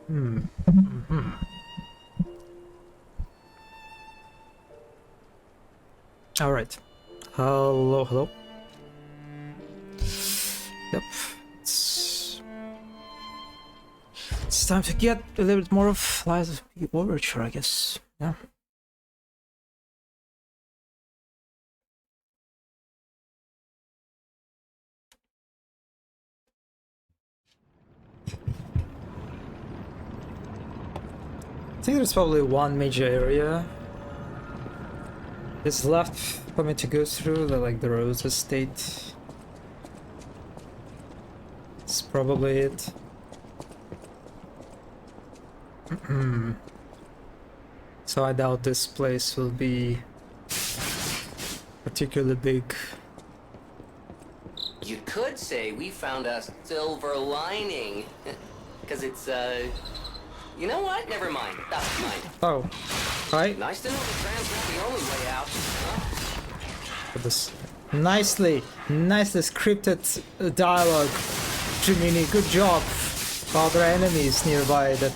All right. Hello, hello. Yep. It's time to get a little bit more of Lies of the Overture, I guess. Yeah. I think there's probably one major area that's left for me to go through, like the Rose Estate. It's probably it. So I doubt this place will be particularly big. You could say we found a silver lining. Because it's, you know what? Never mind. That's mine. Oh, right. Nice to know the tram's not the only way out, huh? This nicely scripted dialogue, Jiminy. Good job. Are there enemies nearby that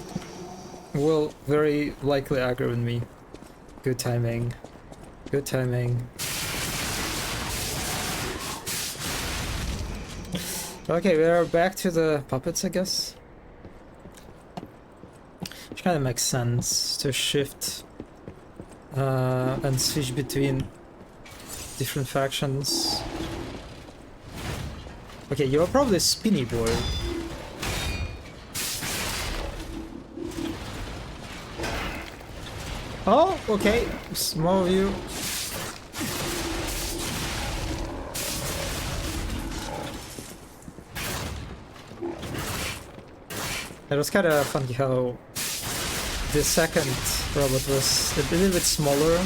will very likely aggro me? Good timing. Good timing. Okay, we're back to the puppets, I guess. Which kind of makes sense to shift and switch between different factions. Okay, you're probably Spinny Boy. Oh, okay, more of you. It was kind of funny how the second robot was a little bit smaller.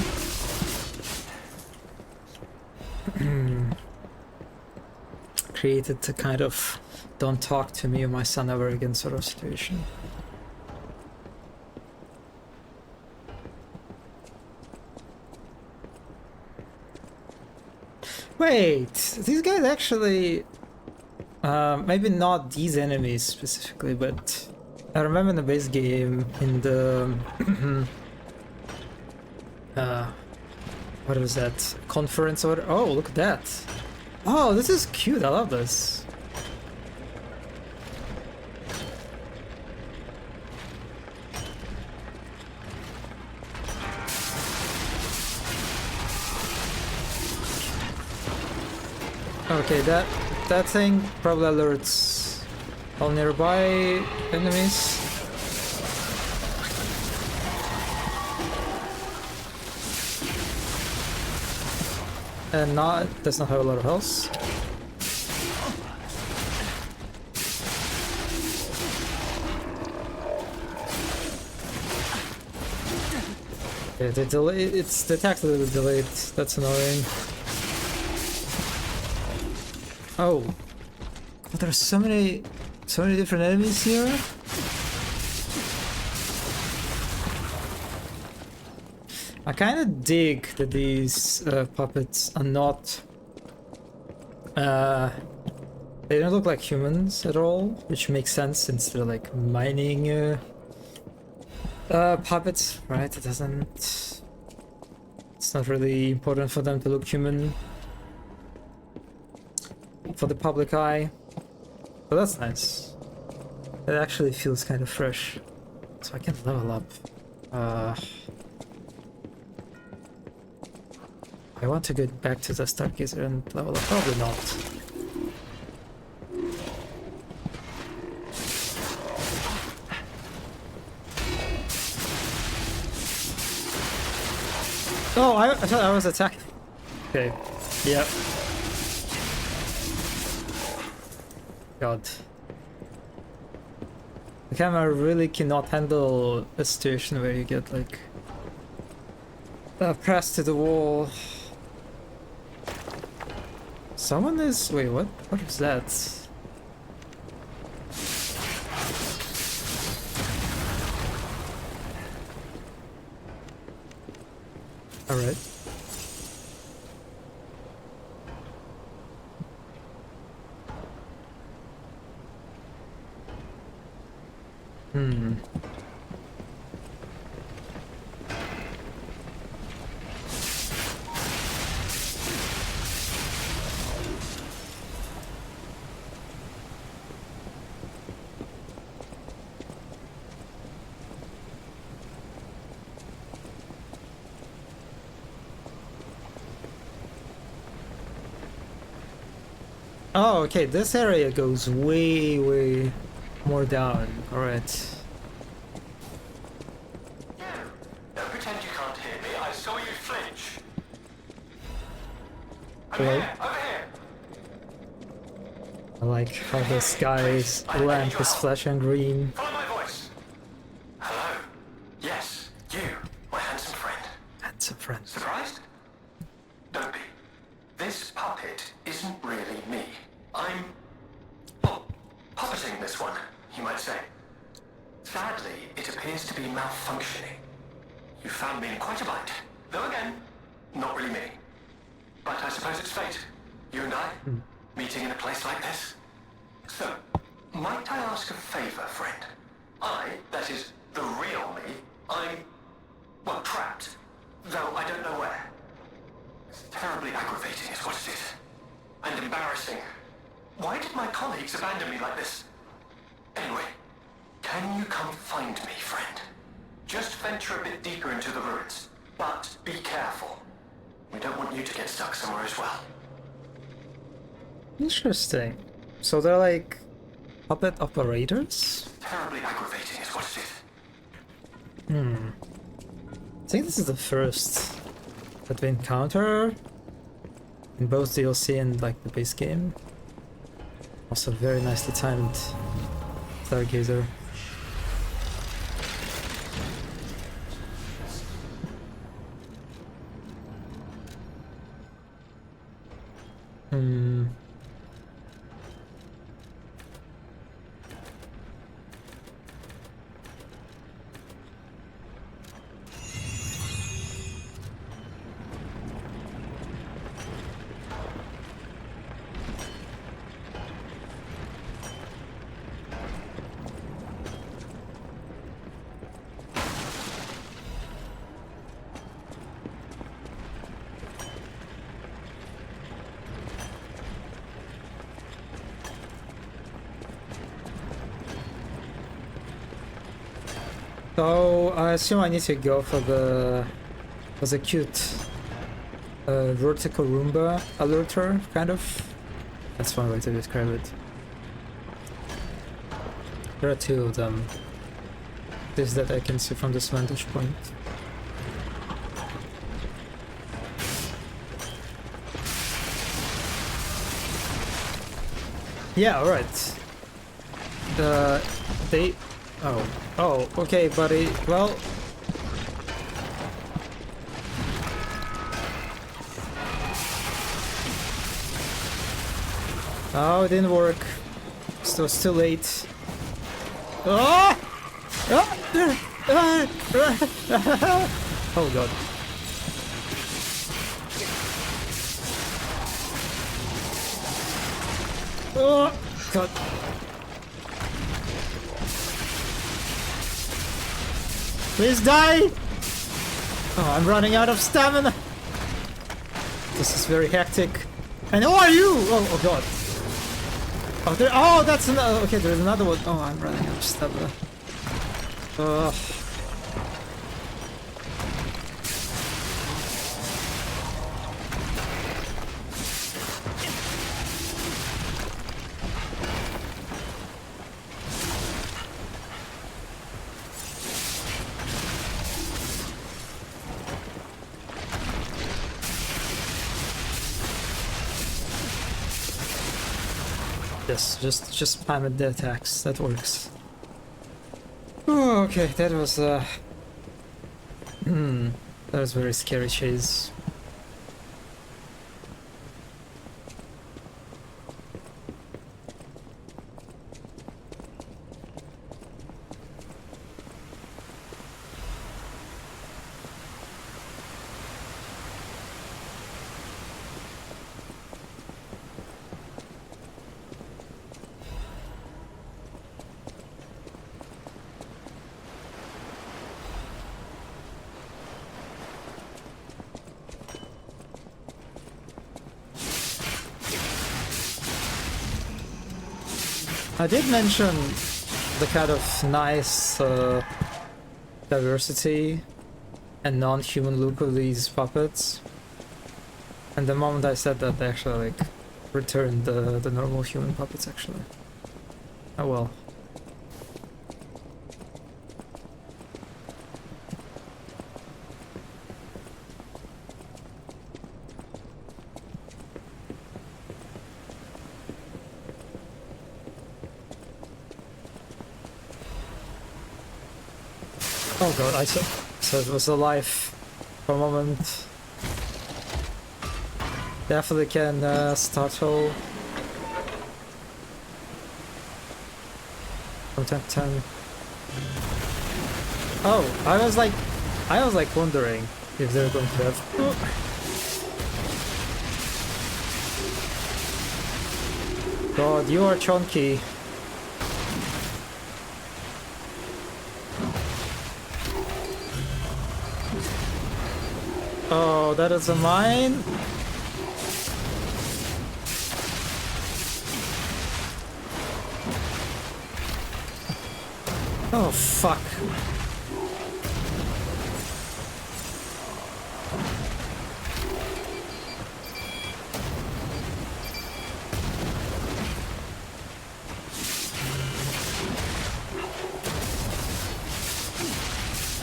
Created a kind of "don't talk to me or my son ever again" sort of situation. Wait, these guys actually... maybe not these enemies specifically, but I remember in the base game, in the... what was that? Conference or... Oh, look at that! Oh, this is cute, I love this. Okay, that thing probably alerts all nearby enemies. And does not have a lot of health. Yeah, the delay, the attack's a little bit delayed. That's annoying. Oh, there's so many different enemies here. I kind of dig that these puppets are not... they don't look like humans at all, which makes sense since they're like mining puppets, right? It doesn't... It's not really important for them to look human for the public eye. But that's nice. It actually feels kind of fresh. So I can level up. I want to get back to the Stargazer and level up. Probably not. Oh, I thought I was attacking. Okay. Yep. God. The camera really cannot handle a situation where you get like pressed to the wall. Someone is... Wait, what? What is that? Alright. Hmm. Oh, okay, this area goes way, way more down. Alright. Don't pretend you can't hear me. I saw you flinch. I'm Hello? here, over here. I like how the sky's lamp is flashing green. Follow my voice. Hello. Yes, you, my handsome friend. That's a friend. Surprised? Don't be. This puppet isn't really me. I'm, well, puppeting this one, you might say. Sadly, it appears to be malfunctioning. You found me in quite a bind. Though again, not really me. But I suppose it's fate. You and I, meeting in a place like this. So, might I ask a favor, friend? That is, the real me, I'm, well, trapped. Though I don't know where. It's terribly aggravating is what it is. And embarrassing. Why did my colleagues abandon me like this? Anyway, can you come find me, friend? Just venture a bit deeper into the ruins. But be careful. We don't want you to get stuck somewhere as well. Interesting. So they're like puppet operators? Terribly aggravating is what it is. I think this is the first that we encounter in both DLC and like the base game. Also very nicely timed Stargazer. So I assume I need to go for the cute vertical Roomba alerter, kind of. That's one way to describe it. There are two of them. This that I can see from this vantage point. Yeah, alright. They... Oh, okay, buddy. Well... Oh, it didn't work. So it's too late. Oh! Oh god. Oh god. Please die! Oh, I'm running out of stamina. This is very hectic. And who are you? Oh god. Oh, oh, that's another. Okay, there's another one. Oh, I'm running out of stamina. Yes, just spam at the attacks. That works. Oh, okay, that was that was very scary chase. I did mention the kind of nice diversity and non-human look of these puppets. And the moment I said that, they actually like returned the normal human puppets actually. Oh well. Oh god, I so it was alive for a moment. Definitely can startle from 10 to 10. Oh, I was like wondering if they're going to have. God, you are chunky. Oh, that is a mine. Oh, fuck.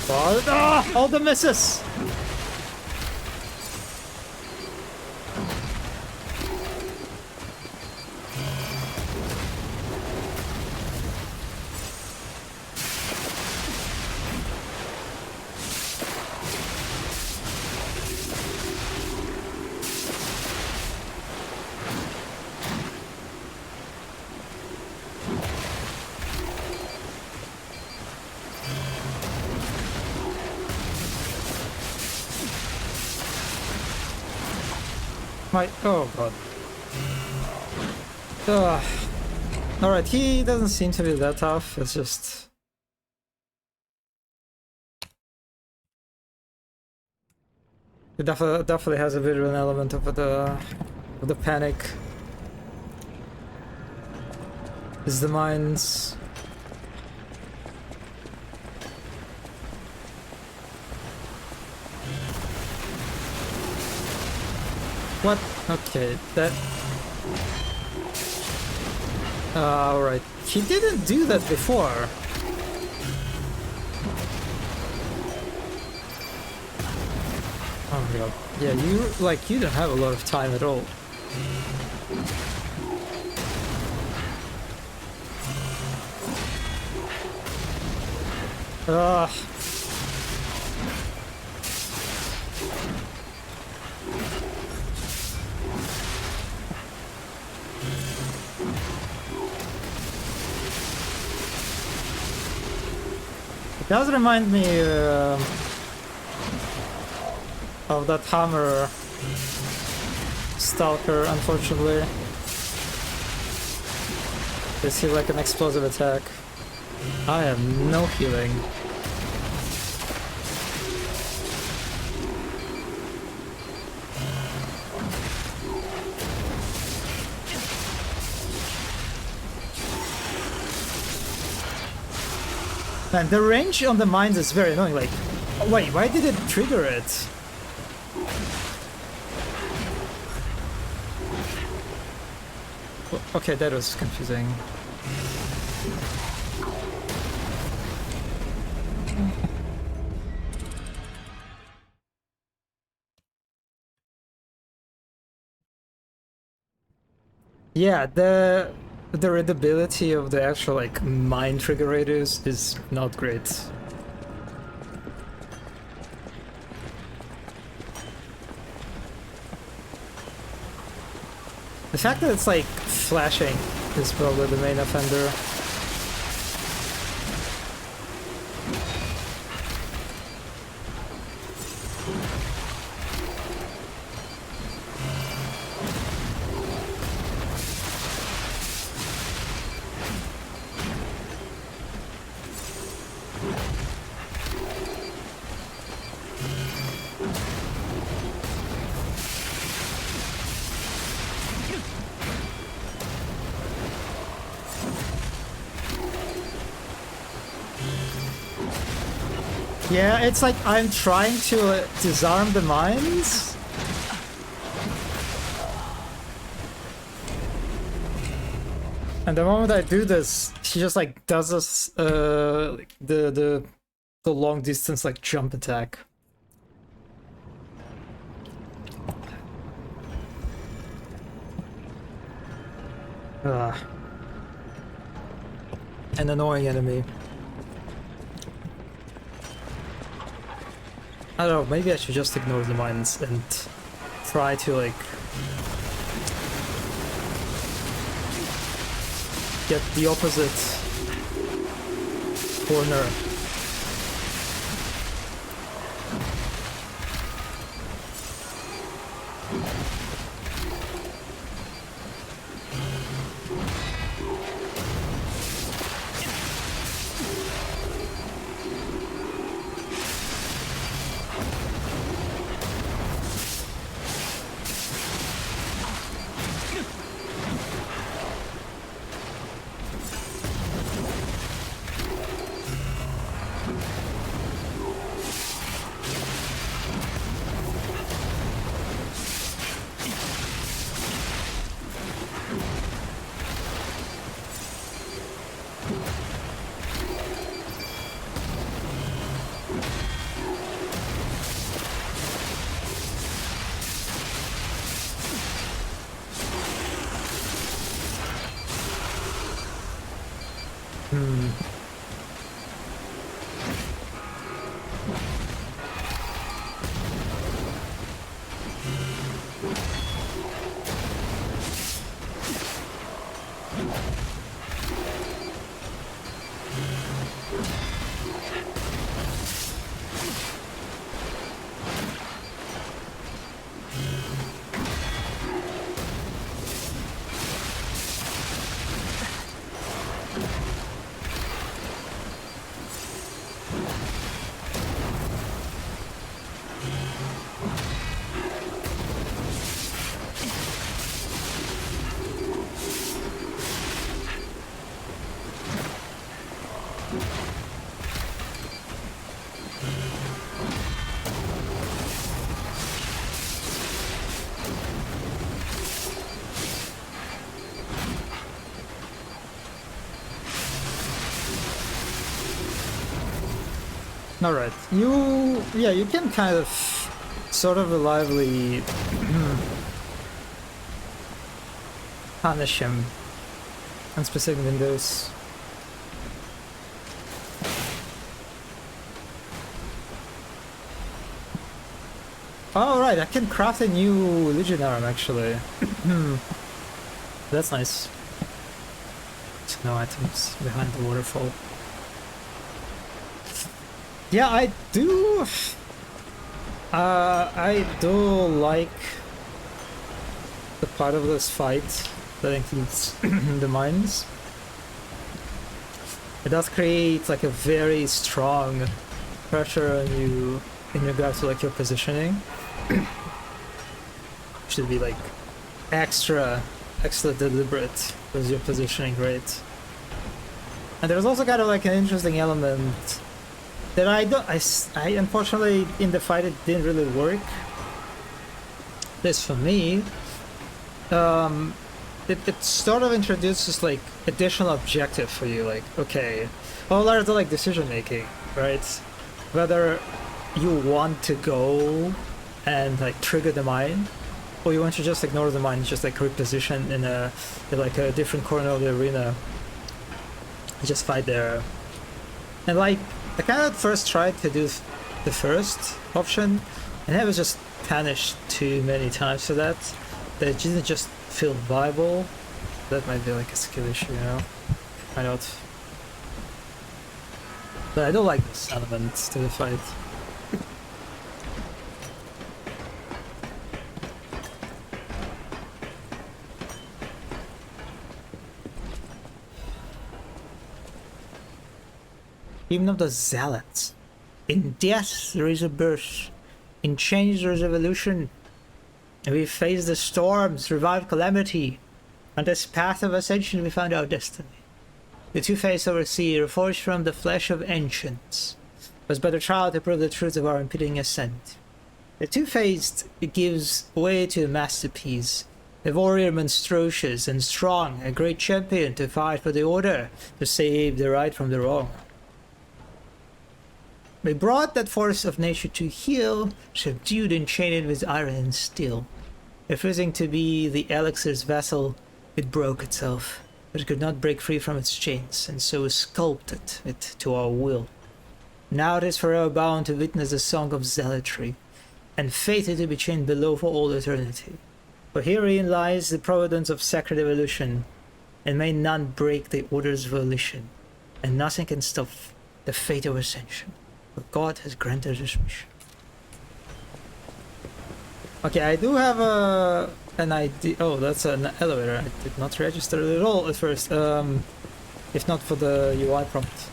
Oh, ah, all the misses! Oh god. Alright, he doesn't seem to be that tough, it's just... It definitely has a bit of an element of the panic. Is the mines... What? Okay, that... alright. He didn't do that before. Oh my god. Yeah, you don't have a lot of time at all. Ugh. It does remind me of that hammer stalker, unfortunately. They see like an explosive attack. I have no healing. Man, the range on the mines is very annoying, like... Oh, wait, why did it trigger it? Okay, that was confusing. Yeah, the readability of the actual like mine triggerators is not great. The fact that it's like flashing is probably the main offender. Yeah, it's like I'm trying to disarm the mines. And the moment I do this, she just like does this like the long distance like jump attack. Ugh. An annoying enemy. I don't know, maybe I should just ignore the mines and try to like get the opposite corner. Alright, you can kind of sort of reliably punish him on specific windows. Oh right, I can craft a new Legion arm actually. That's nice. No items behind the waterfall. Yeah, I do like the part of this fight that includes the mines. It does create like a very strong pressure on you in regards to like your positioning. Should be like extra deliberate with your positioning rate. And there's also kind of like an interesting element that I unfortunately in the fight it didn't really work. This for me, it sort of introduces like additional objective for you. Like, okay, well, there's like decision making, right? Whether you want to go and like trigger the mine, or you want to just ignore the mine and just like reposition in a different corner of the arena, just fight there. And like I kind of first tried to do the first option, and I was just punished too many times for that. That it didn't just feel viable. That might be like a skill issue, you know? Why not? But I don't like this element to the fight. Even of the zealots. In death there is a birth. In change there is evolution. And we face the storms, survive calamity. On this path of ascension we found our destiny. The two-faced overseer, forged from the flesh of ancients. was but a trial to prove the truth of our impending ascent. The two-faced gives way to a masterpiece, a warrior monstrous and strong, a great champion to fight for the order, to save the right from the wrong. We brought that force of nature to heel, subdued and chained with iron and steel. Refusing to be the elixir's vessel, it broke itself, but it could not break free from its chains, and so sculpted it to our will. Now it is forever bound to witness the song of zealotry, and fated to be chained below for all eternity. For herein lies the providence of sacred evolution, and may none break the order's volition, and nothing can stop the fate of ascension, for God has granted his mission. Okay, I do have an idea. Oh, that's an elevator. I did not register it at all at first, if not for the UI prompt.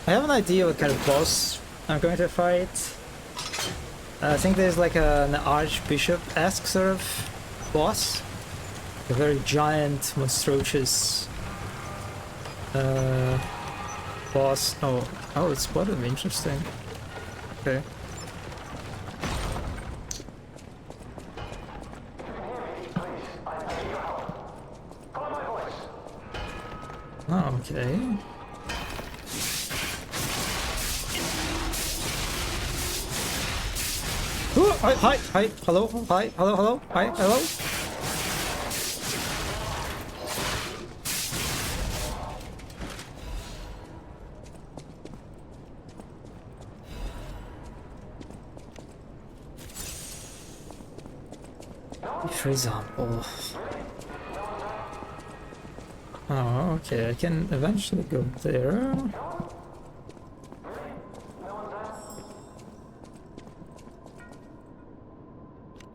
I have an idea what kind of boss I'm going to fight. I think there's like an archbishop-esque sort of boss. A very giant, monstrous boss. Oh, it's quite interesting. Okay. Oh, okay. Ooh, hi, hello, hello, hi, hello. For example. Oh, okay, I can eventually go there.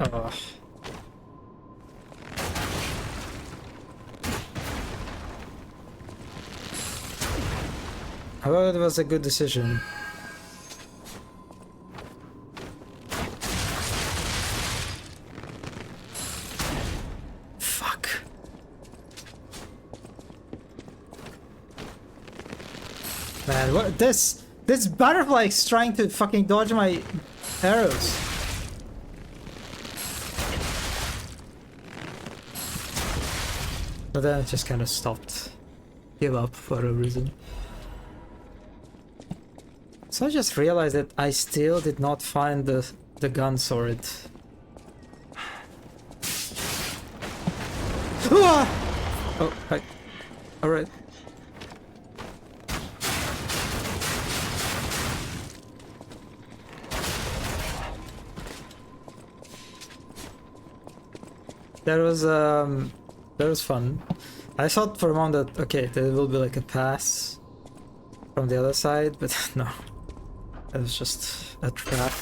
Oh. However, it was a good decision. Man, what this butterfly is trying to fucking dodge my arrows. But then it just kind of stopped. Give up for a reason. So I just realized that I still did not find the gun sword. Oh, hi. Alright. That was fun. I thought for a moment that, okay, there will be like a pass from the other side, but no. It was just a trap.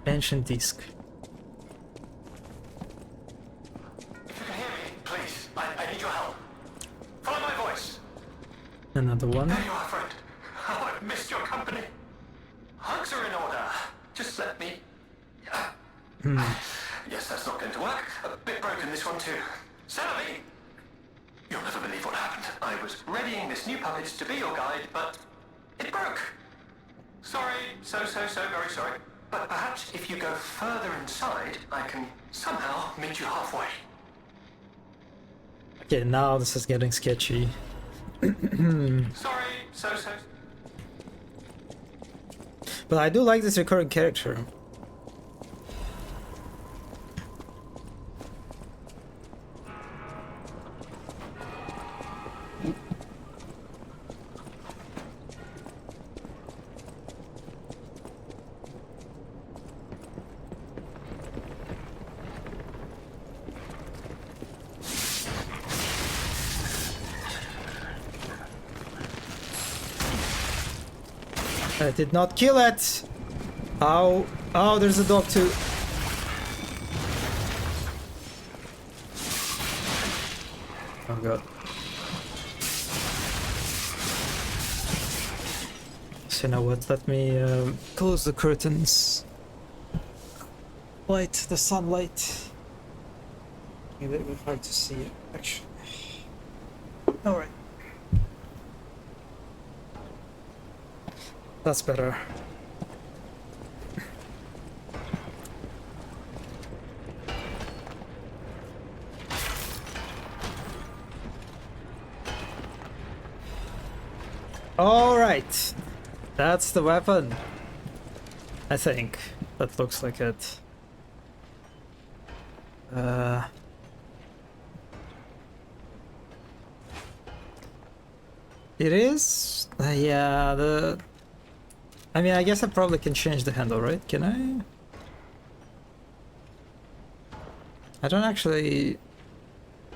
Ancient disc. If you can hear me, please, I need your help. Follow my voice. Another one. There you are, friend. Oh, I've missed your company. Hugs are in order. Just let me... Yes, that's not going to work. A bit broken, this one too. Sally! You'll never believe what happened. I was readying this new puppet to be your guide, but it broke. Sorry, so very sorry. But perhaps if you go further inside, I can somehow meet you halfway. Okay, now this is getting sketchy. Sorry, so... But I do like this recurring character. I did not kill it! Ow! Oh, there's a dog too. Oh god. So you know what, let me close the curtains. Light the sunlight. Maybe it will hard to see it, actually. Alright. That's better. Alright. That's the weapon. I think. That looks like it. It is? Yeah, I mean, I guess I probably can change the handle, right? Can I? I don't actually...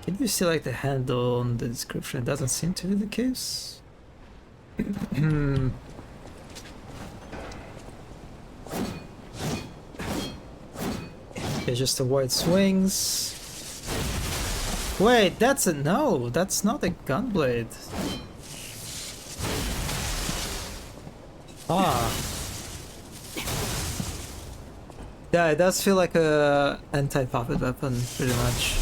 Can you see like the handle on the description? It doesn't seem to be the case. Okay, just avoid swings. Wait, that's a... No, that's not a gunblade. Ah. Yeah, it does feel like a anti-puppet weapon, pretty much.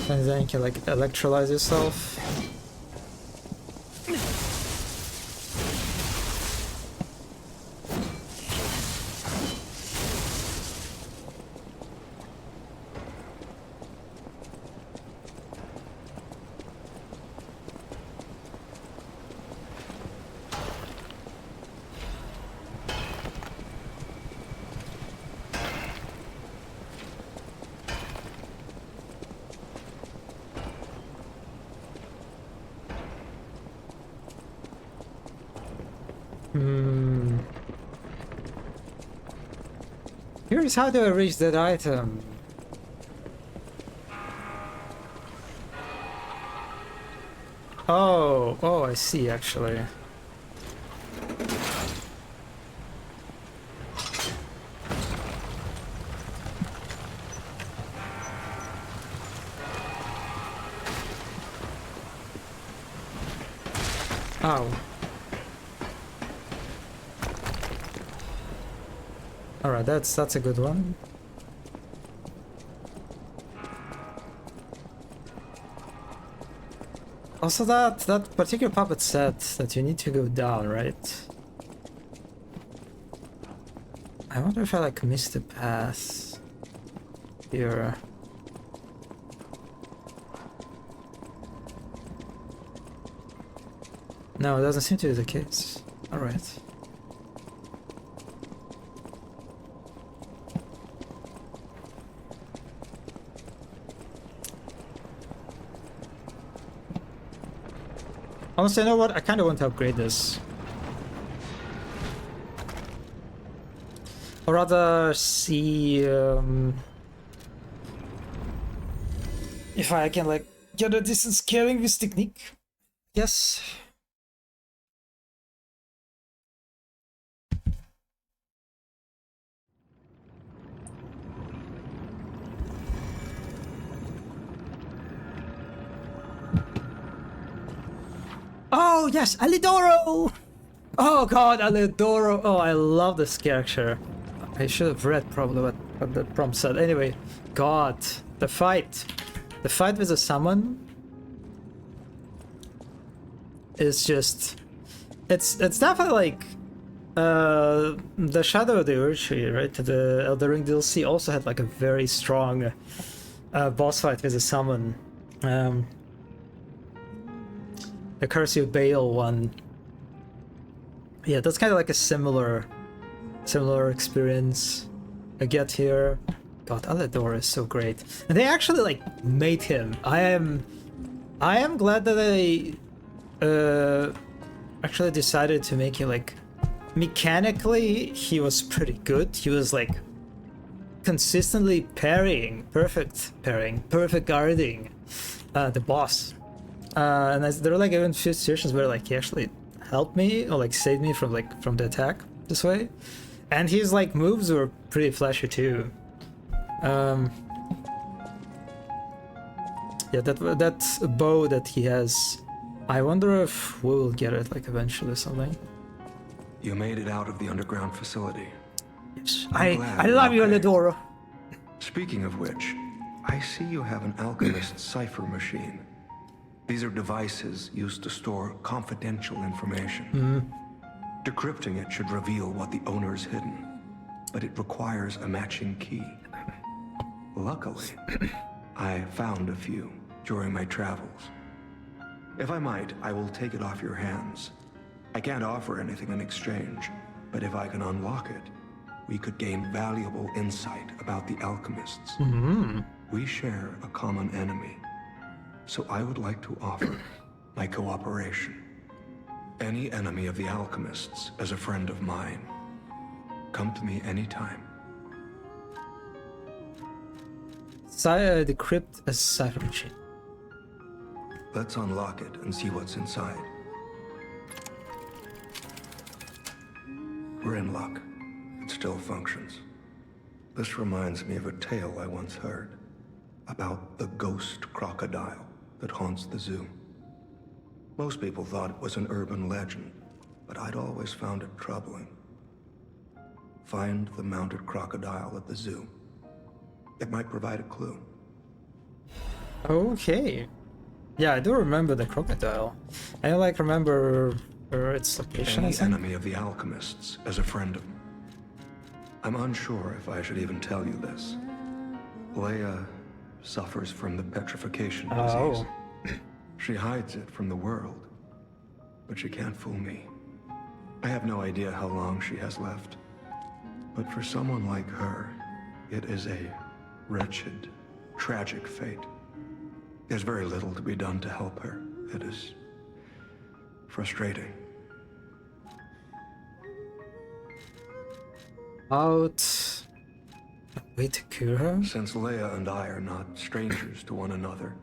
And then you can like electrolyze yourself. Here's how do I reach that item? Oh, I see actually. Oh. Alright, that's a good one. Also that particular puppet said that you need to go down, right? I wonder if I like missed the path here. No, it doesn't seem to be the case. Alright. Honestly, you know what? I kind of want to upgrade this. Or rather, see if I can like get a decent scaling with technique. Yes. Oh yes, Alidoro! Oh god, Alidoro! Oh, I love this character. I should have read probably what the prompt said. Anyway, god, the fight with a summon is just... It's definitely like the Shadow of the Overture, right? The Elden Ring DLC also had like a very strong boss fight with a summon. The Curse of Bale one. Yeah, that's kind of like a similar experience I get here. God, Alador is so great. And they actually like made him. I am glad that they actually decided to make him like mechanically he was pretty good. He was like consistently parrying, perfect guarding the boss. And there were like even few situations where like he actually helped me or like saved me from the attack this way, and his like moves were pretty flashy too. Yeah, that bow that he has, I wonder if we will get it like eventually or something. You made it out of the underground facility. Yes. I'm I glad love you, you're okay. Lidoro. Speaking of which, I see you have an alchemist cipher machine. These are devices used to store confidential information. Decrypting it should reveal what the owner's hidden, but it requires a matching key. Luckily, I found a few during my travels. If I might, I will take it off your hands. I can't offer anything in exchange, but if I can unlock it, we could gain valuable insight about the alchemists. We share a common enemy, so I would like to offer my cooperation. Any enemy of the alchemists is a friend of mine. Come to me anytime. Decrypt a cipher machine. Let's unlock it and see what's inside. We're in luck. It still functions. This reminds me of a tale I once heard about the ghost crocodile that haunts the zoo. Most people thought it was an urban legend, but I'd always found it troubling. Find the mounted crocodile at the zoo. It might provide a clue. Okay. Yeah, I do remember the crocodile. I like remember its location. I Any think. enemy of the alchemists is a friend of... I'm unsure if I should even tell you this. Leia suffers from the petrification disease. She hides it from the world, but she can't fool me. I have no idea how long she has left, but for someone like her, it is a wretched, tragic fate. There's very little to be done to help her. It is frustrating. Out. A way to cure her? Since Leia and I are not strangers to one another,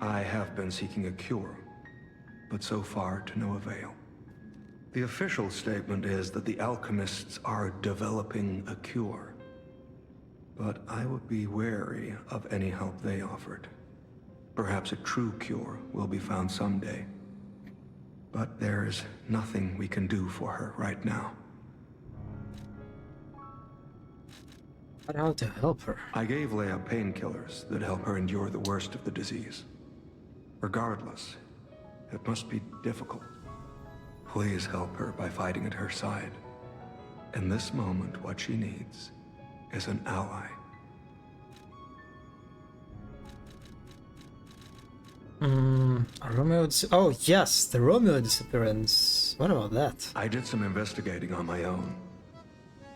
I have been seeking a cure, but so far to no avail. The official statement is that the alchemists are developing a cure, but I would be wary of any help they offered. Perhaps a true cure will be found someday, but there is nothing we can do for her right now. But how to help her? I gave Leia painkillers that help her endure the worst of the disease. Regardless, it must be difficult. Please help her by fighting at her side. In this moment, what she needs is an ally. Romeo. Oh yes, the Romeo disappearance. What about that? I did some investigating on my own.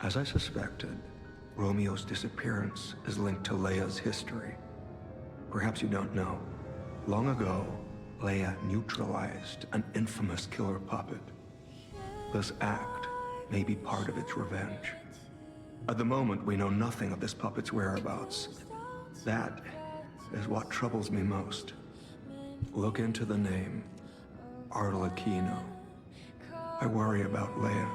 As I suspected, Romeo's disappearance is linked to Leia's history. Perhaps you don't know. Long ago, Leia neutralized an infamous killer puppet. This act may be part of its revenge. At the moment, we know nothing of this puppet's whereabouts. That is what troubles me most. Look into the name, Arlecchino. I worry about Leia.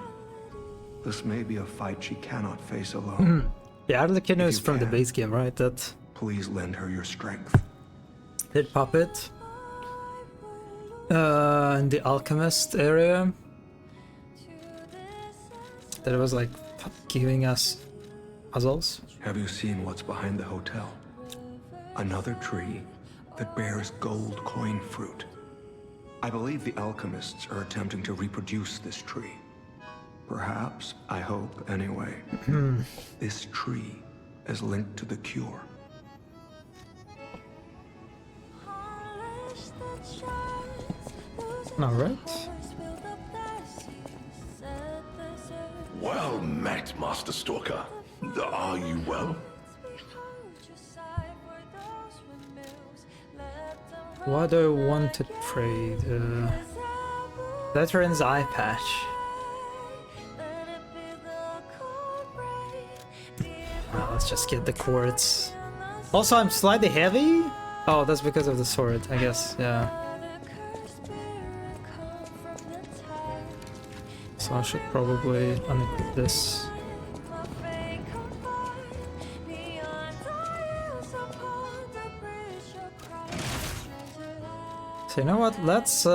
This may be a fight she cannot face alone. Yeah, Arlecchino is you from the can. base game, right? That Please lend her your strength. hit puppet. In the alchemist area. That was like giving us puzzles. Have you seen what's behind the hotel? Another tree that bears gold coin fruit. I believe the alchemists are attempting to reproduce this tree. Perhaps, I hope anyway, this tree is linked to the cure. Alright. Well met, Master Stalker. Are you well? What do I want to trade? Veteran's eye patch. Well, let's just get the quartz. Also, I'm slightly heavy? Oh, that's because of the sword, I guess, yeah. So I should probably unequip this. So you know what, let's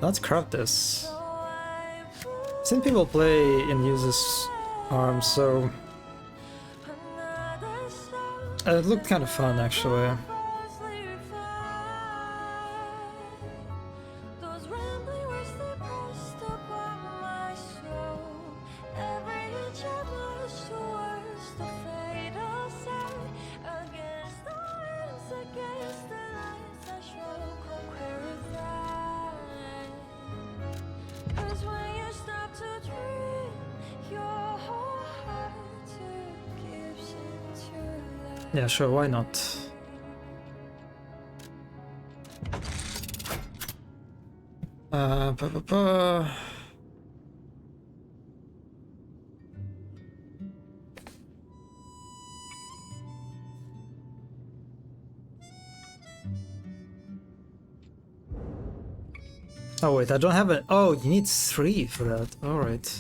Let's craft this. I've seen people play and use this arm, so it looked kind of fun actually. Yeah, sure, why not? Ba, ba, ba. Oh wait, I don't have it. Oh, you need 3 for that. Alright.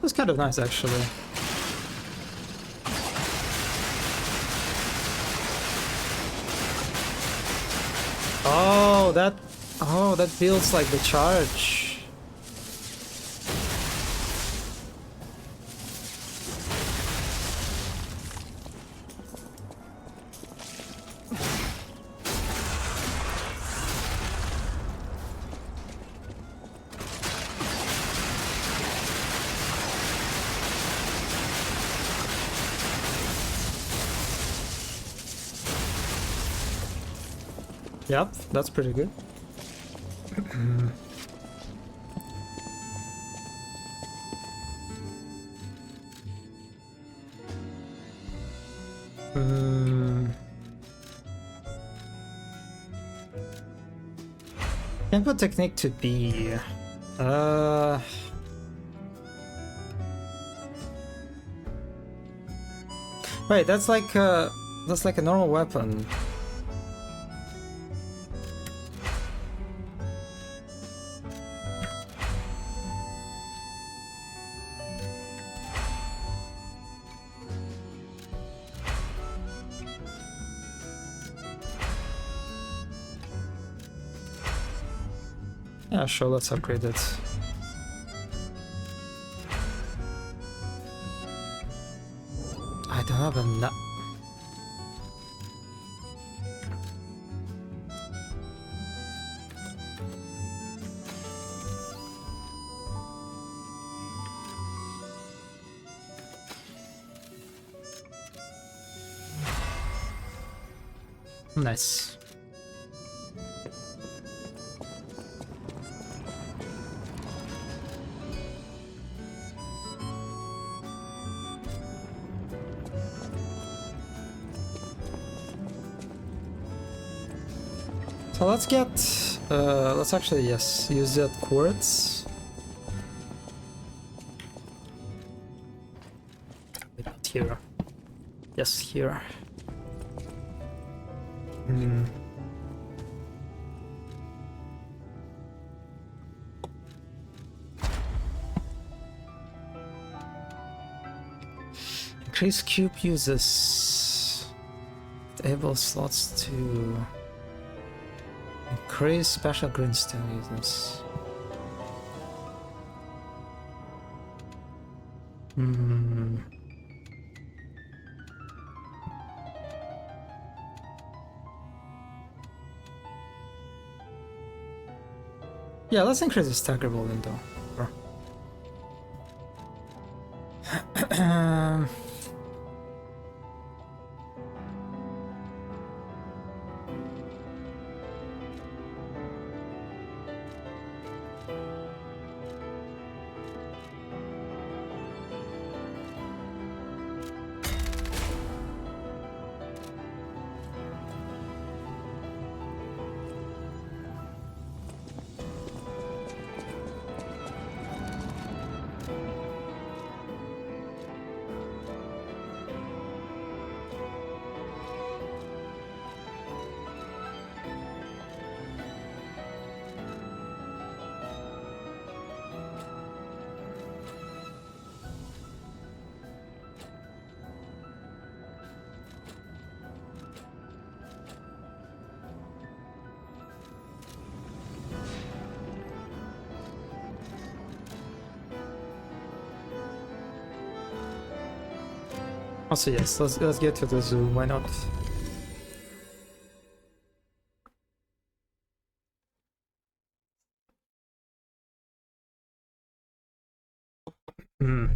It's kind of nice actually. Oh, that feels like the charge. Yep, that's pretty good. Input technique to B. Wait, that's like a normal weapon. Yeah, sure, let's upgrade it. I don't have enough. Nice. So let's get, let's actually, yes, use that quartz. Not here. Yes, here. Increase cube uses. Enable slots to increase special greenstone uses. Yeah, let's increase the staggerable window. Also, yes, let's get to the zoo. Why not? Hmm.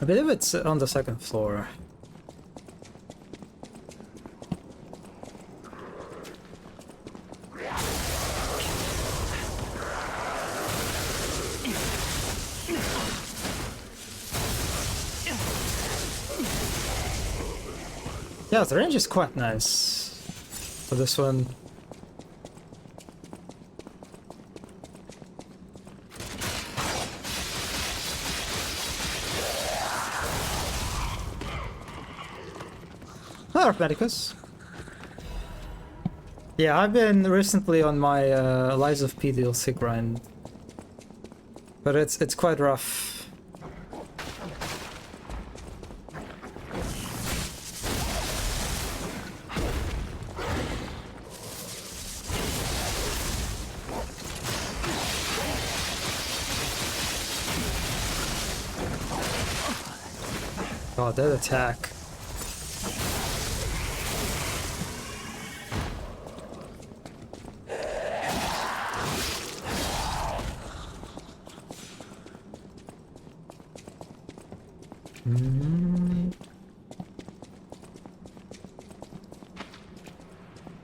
I believe it's on the second floor. Yeah, the range is quite nice for this one. Oh, Medicus. Yeah, I've been recently on my Lies of P DLC grind, but it's quite rough. Oh, that attack.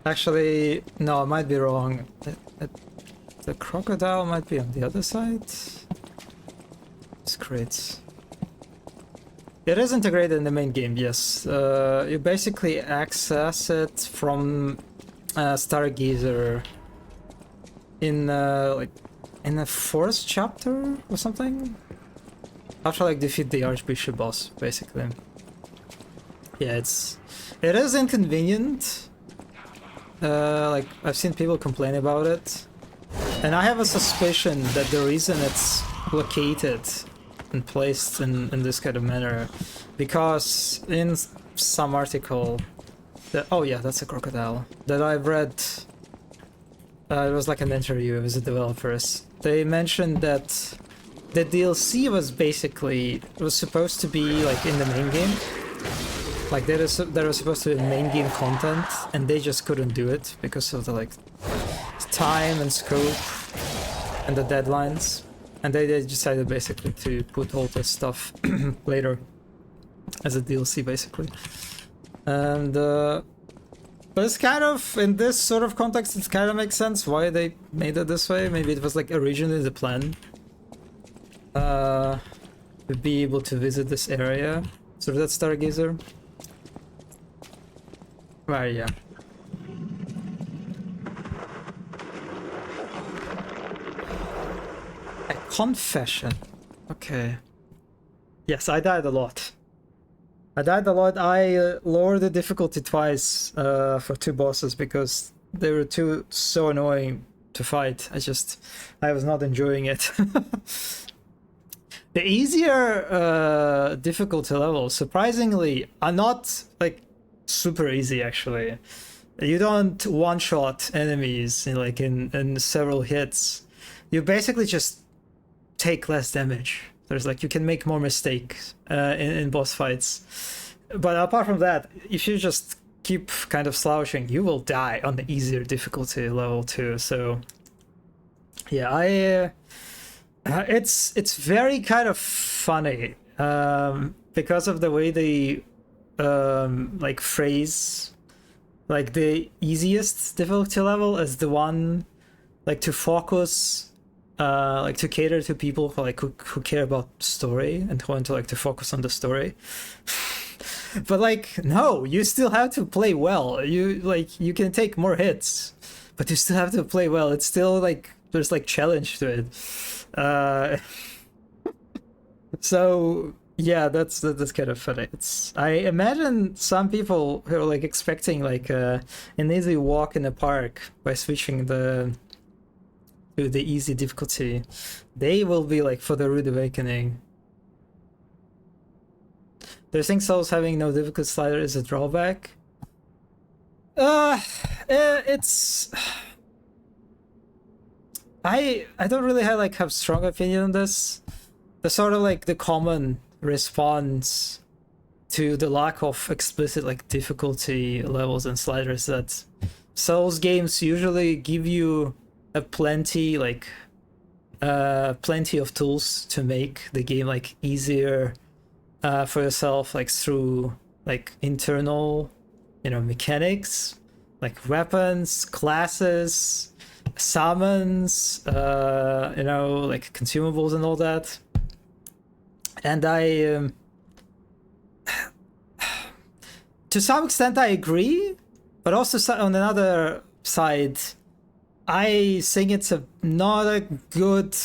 Actually, no, I might be wrong. The crocodile might be on the other side. It's great. It is integrated in the main game, yes. You basically access it from Stargazer in like in the fourth chapter or something. After like defeat the Archbishop boss, basically. Yeah, it is inconvenient. Like I've seen people complain about it, and I have a suspicion that the reason it's located and placed in this kind of manner, because in some article that, oh yeah, that's a crocodile, that I've read, it was like an interview with the developers. They mentioned that the DLC was basically, it was supposed to be like in the main game. Like there was supposed to be main game content, and they just couldn't do it because of the like time and scope and the deadlines. And they decided basically to put all this stuff later as a DLC, basically. And but it's kind of, in this sort of context, it kind of makes sense why they made it this way. Maybe it was like originally the plan to be able to visit this area. So that's Stargazer. Right, yeah. A confession. Okay. Yes, I died a lot. I lowered the difficulty twice for 2 bosses because they were so annoying to fight. I was not enjoying it. The easier difficulty levels, surprisingly, are not like super easy actually. You don't one-shot enemies in several hits. You basically just take less damage. There's like, you can make more mistakes in boss fights. But apart from that, if you just keep kind of slouching, you will die on the easier difficulty level too. So yeah, it's very kind of funny because of the way they like phrase like the easiest difficulty level as the one like to focus, like to cater to people who like who care about story and who want to like to focus on the story. But like, no, you still have to play well. You can take more hits, but you still have to play well. It's still like there's like challenge to it. So yeah, that's kind of funny. I imagine some people who are like expecting like an easy walk in the park by switching to the easy difficulty, they will be like for the rude awakening. Do you think Souls having no difficulty slider is a drawback? It's I don't really have strong opinion on this. The sort of like the common response to the lack of explicit like difficulty levels and sliders that Souls games usually give you a plenty of tools to make the game like easier for yourself, like through like internal mechanics, like weapons, classes, summons, like consumables and all that. And I to some extent I agree, but also on another side I think it's not a good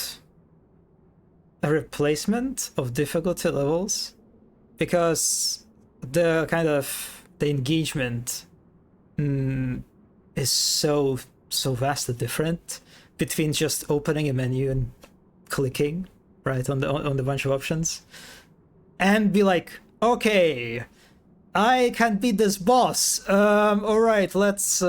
replacement of difficulty levels, because the engagement is so vastly different between just opening a menu and clicking right on the bunch of options and be like, okay, I can beat this boss. All right, let's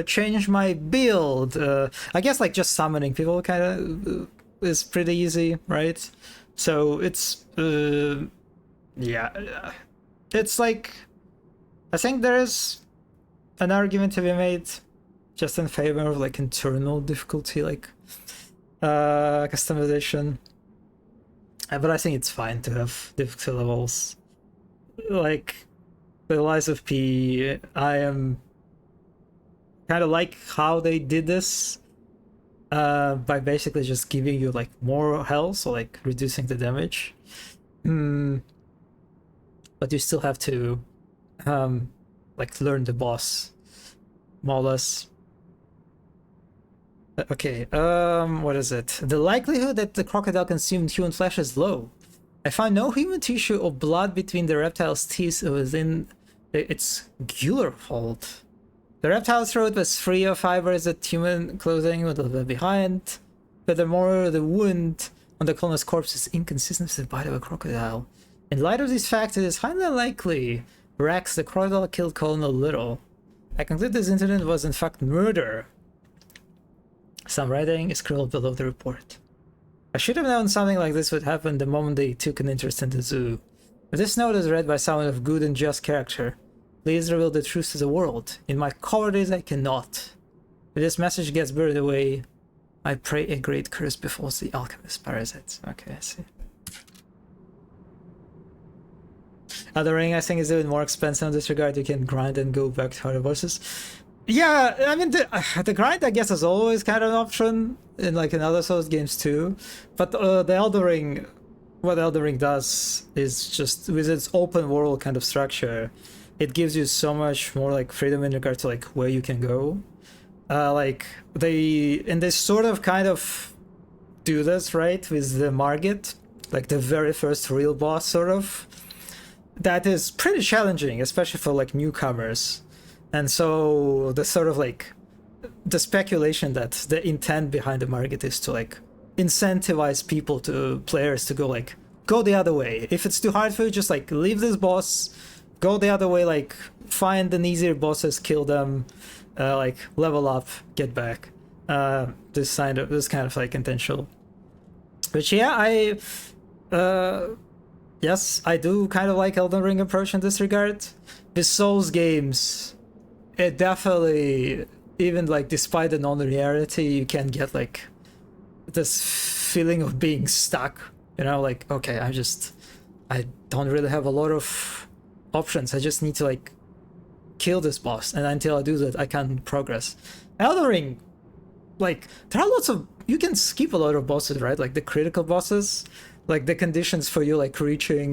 change my build. I guess like just summoning people kind of is pretty easy, right? So it's yeah, it's like I think there is an argument to be made just in favor of like internal difficulty, like customization. But I think it's fine to have difficulty levels. Like the Lies of P, I am kind of like how they did this by basically just giving you like more health, so like reducing the damage. But you still have to like learn the boss more or less. Okay, what is it? The likelihood that the crocodile consumed human flesh is low. I found no human tissue or blood between the reptile's teeth within its gular fold. The reptile's throat was free of fibers that human clothing would have left behind. Furthermore, the wound on the colonel's corpse is inconsistent with the bite of a crocodile. In light of these facts, it is highly likely Rex, the crocodile, killed Colonel Little. I conclude this incident was in fact murder. Some writing is scrawled below the report. I should have known something like this would happen the moment they took an interest in the zoo. But this note is read by someone of good and just character. Please reveal the truth to the world. In my cowardice I cannot. If this message gets buried away, I pray a great curse befalls the alchemist parasites. Okay, I see. Othering, I think, is even more expensive in this regard. You can grind and go back to harder bosses. Yeah, I mean, the grind, I guess, is always kind of an option in like in other Souls games too. But the Elden Ring, what Elden Ring does is just with its open world kind of structure, it gives you so much more like freedom in regard to like where you can go. Like they sort of kind of do this right with the Margit, like the very first real boss sort of. That is pretty challenging, especially for like newcomers. And so the sort of like the speculation that the intent behind the Margit is to like incentivize players to go the other way. If it's too hard for you, just like leave this boss, go the other way, like find an easier bosses, kill them, like level up, get back. This kind of like intentional. But yeah, yes, I do kind of like Elden Ring approach in this regard. With Souls games, it definitely, even like despite the non-linearity, you can get like this feeling of being stuck. You know, like, okay, I don't really have a lot of options. I just need to like kill this boss, and until I do that, I can't progress. Elden Ring, like, there are lots of, you can skip a lot of bosses, right? Like the critical bosses, like the conditions for you like reaching,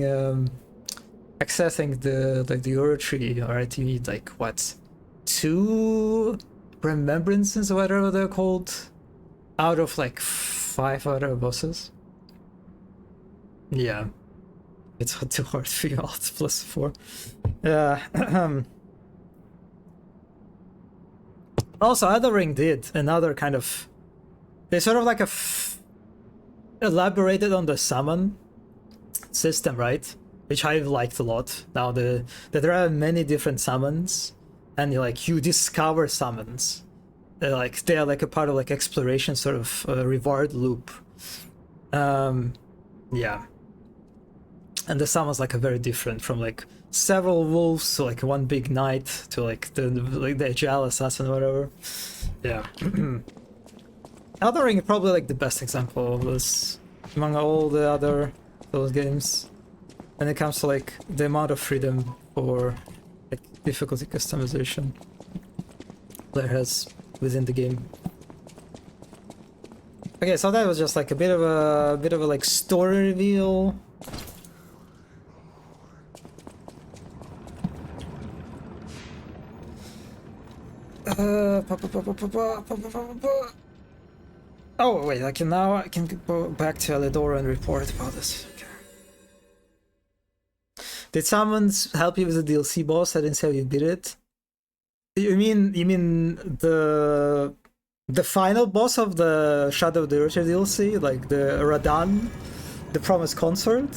accessing the Overture, right? You need like what, 2 remembrances or whatever they're called, out of like 5 other bosses. Yeah, it's not too hard for you. Alt plus 4. Also, Elden Ring did another kind of, they sort of like elaborated on the summon system, right? Which I liked a lot. Now that there are many different summons, and you discover summons. They're like a part of like exploration sort of reward loop. Yeah. And the summons like are very different, from like several wolves to like one big knight to like the agile assassin or whatever. Yeah. Elden Ring is probably like the best example of this among all the other those games when it comes to like the amount of freedom for like difficulty customization player has within the game. Okay, so that was just like a bit of a like story reveal. Oh wait, I can go back to Alidora and report about this. Okay. Did summons help you with the DLC boss? I didn't say how you did it. You mean the final boss of the Shadow of the Overture DLC, like the Radan, the Promised Consort?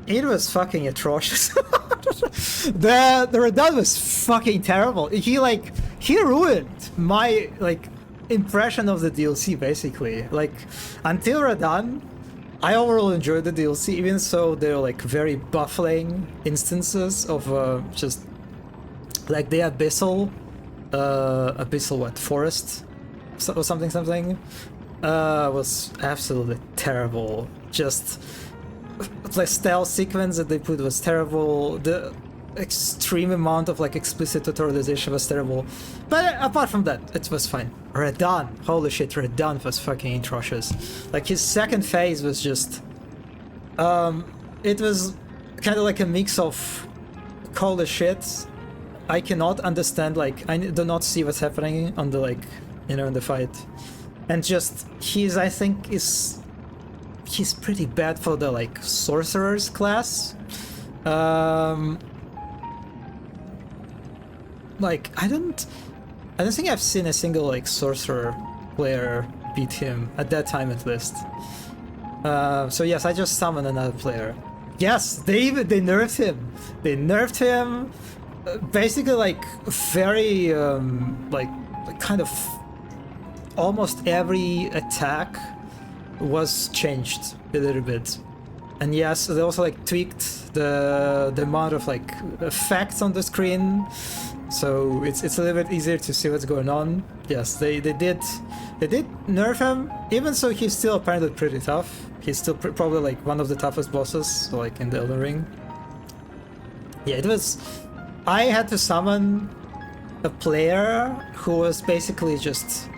It was fucking atrocious. the Radan was fucking terrible. He ruined my like impression of the DLC basically. Like until Radan, I overall enjoyed the DLC, even so they're like very baffling instances of just like the abyssal what, forest or something was absolutely terrible. Just the stealth sequence that they put was terrible. The extreme amount of like explicit tutorialization was terrible. But apart from that, it was fine. Radan, holy shit, Radan was fucking atrocious. Like his second phase was just it was kind of like a mix of holy shit, I cannot understand, like I do not see what's happening on the like, you know, in the fight. And just I think he's pretty bad for the like sorcerer's class. Like I don't think I've seen a single like sorcerer player beat him at that time at least. So yes, I just summoned another player. Yes, they nerfed him. They nerfed him. Basically, like very like kind of almost every attack was changed a little bit. And yes, they also like tweaked the amount of like effects on the screen, so it's a little bit easier to see what's going on. Yes, they did nerf him. Even so, he's still apparently pretty tough. He's still probably like one of the toughest bosses, like in the Elden Ring. Yeah, it was. I had to summon a player who was basically just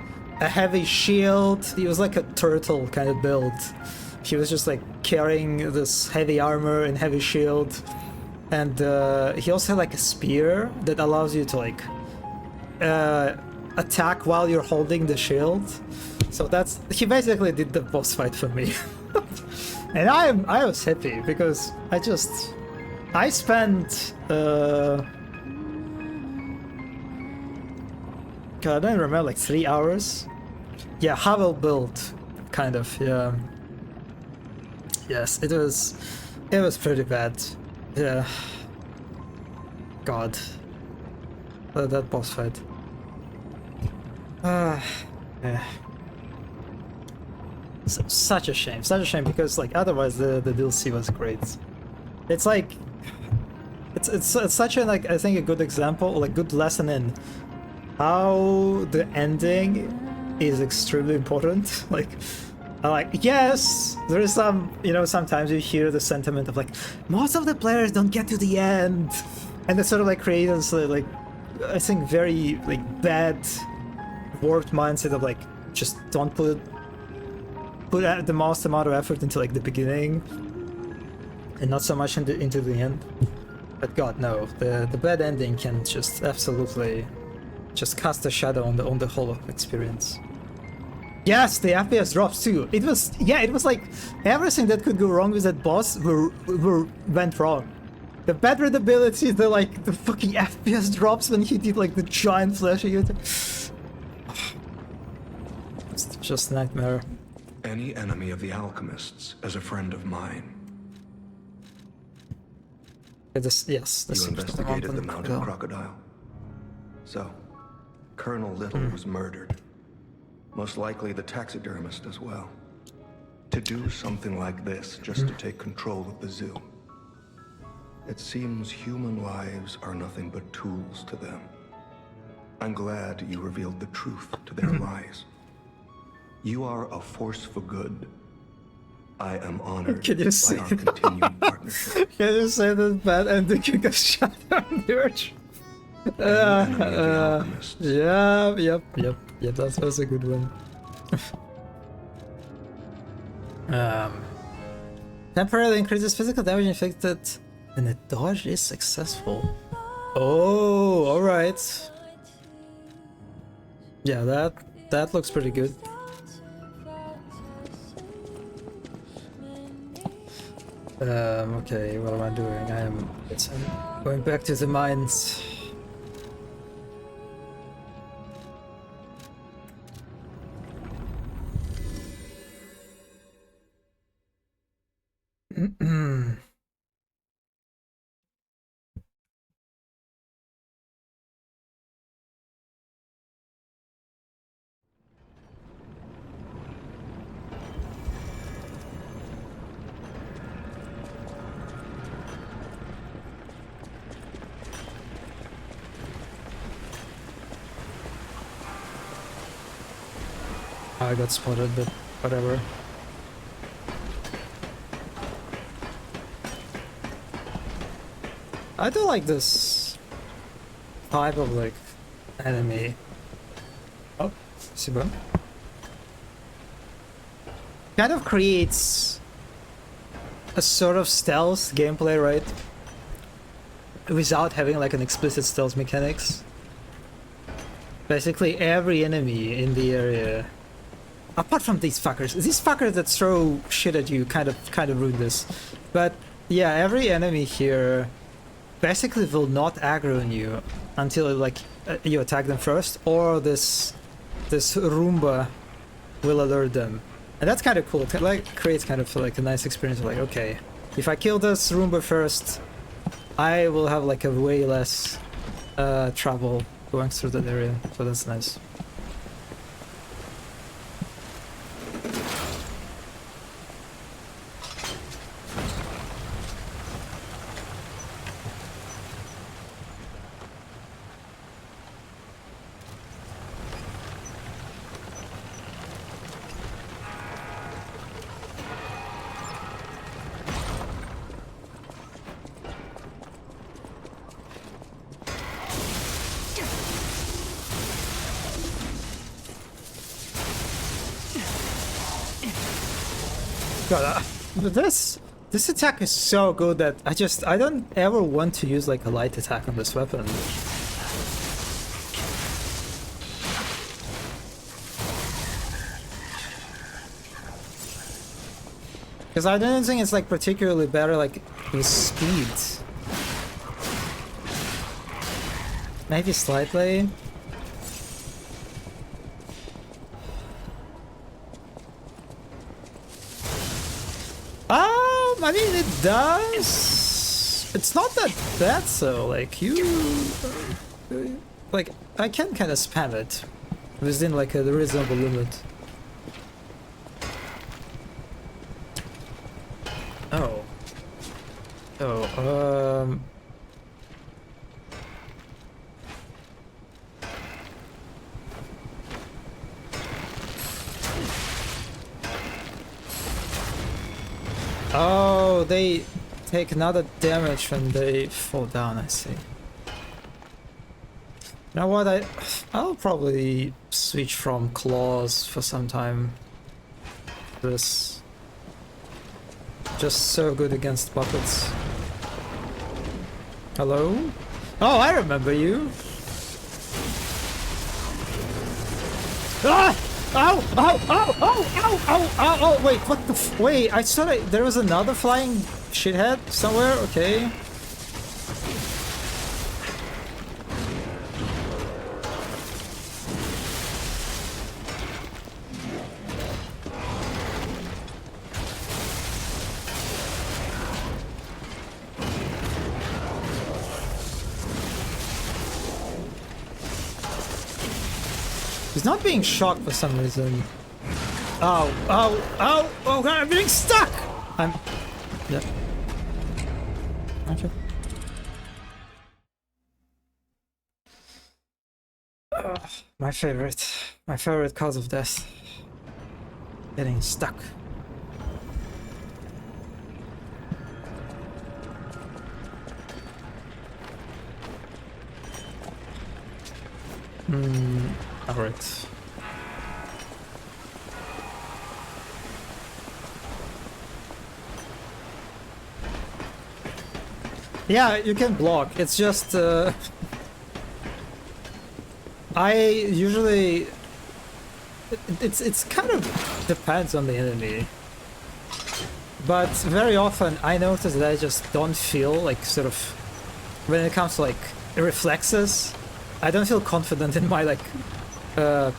a heavy shield. He was like a turtle kind of build. He was just like carrying this heavy armor and heavy shield, and he also had like a spear that allows you to like attack while you're holding the shield. So he basically did the boss fight for me. And I was happy because I spent God, I don't remember, like 3 hours. Yeah, Havel build, kind of. Yeah. Yes, it was pretty bad. Yeah. God. That boss fight. Yeah. Such a shame because like otherwise the DLC was great. It's like it's such a like I think a good example, like good lesson in how the ending is extremely important. Like yes, there is some, you know, sometimes you hear the sentiment of like most of the players don't get to the end, and that sort of like creates like I think very like bad warped mindset of like just don't put the most amount of effort into like the beginning and not so much into the end. But God, no, the bad ending can just absolutely just cast a shadow on the whole experience. Yes, the FPS drops too. It was like everything that could go wrong with that boss went wrong. The bad readability, the fucking FPS drops when he did like the giant flashing attack. It's just a nightmare. Any enemy of the alchemists is a friend of mine. Yes, the You Superstar investigated the Mountain mountain crocodile. crocodile. So, Colonel Little was murdered. Most likely the taxidermist as well. To do something like this just to take control of the zoo. It seems human lives are nothing but tools to them. I'm glad you revealed the truth to their lies. You are a force for good. I am honored Can you by see? our continued partnership. Can you say that bad ending you got shot on the Overture? An enemy of the alchemists. Yeah, that was a good one. Temporarily increases physical damage inflicted when a dodge is successful. Oh, alright. Yeah, that looks pretty good. Okay, what am I doing? I'm going back to the mines. I got spotted, but whatever. I do like this type of like enemy. Oh, Siba. Kind of creates a sort of stealth gameplay, right? Without having like an explicit stealth mechanics. Basically every enemy in the area, apart from these fuckers that throw shit at you kind of ruin this. But yeah, every enemy here basically will not aggro on you until like you attack them first, or this Roomba will alert them, and that's kind of cool. It like creates kind of like a nice experience of like, okay, if I kill this Roomba first, I will have like a way less trouble going through that area, so that's nice. God, this attack is so good that I don't ever want to use like a light attack on this weapon. Because I don't think it's like particularly better like with speed. Maybe slightly. I mean, it does. It's not that bad, so like like I can kind of spam it within like a reasonable limit. Oh. Oh. Oh, they take another damage when they fall down, I see. You know what, I'll probably switch from claws for some time. This just so good against puppets. Hello? Oh, I remember you! Ah! Ow! Ow! Ow! Ow! Ow! Ow! Ow! Oh! Wait! What the? Wait! I thought there was another flying shithead somewhere. Okay. She's not being shocked for some reason. Oh, oh, oh, oh god, I'm getting stuck! I'm... Yeah. Okay. My favorite cause of death. Getting stuck. Alright. Yeah, you can block. It's just I usually it's kind of depends on the enemy. But very often I notice that I just don't feel like sort of when it comes to like reflexes, I don't feel confident in my like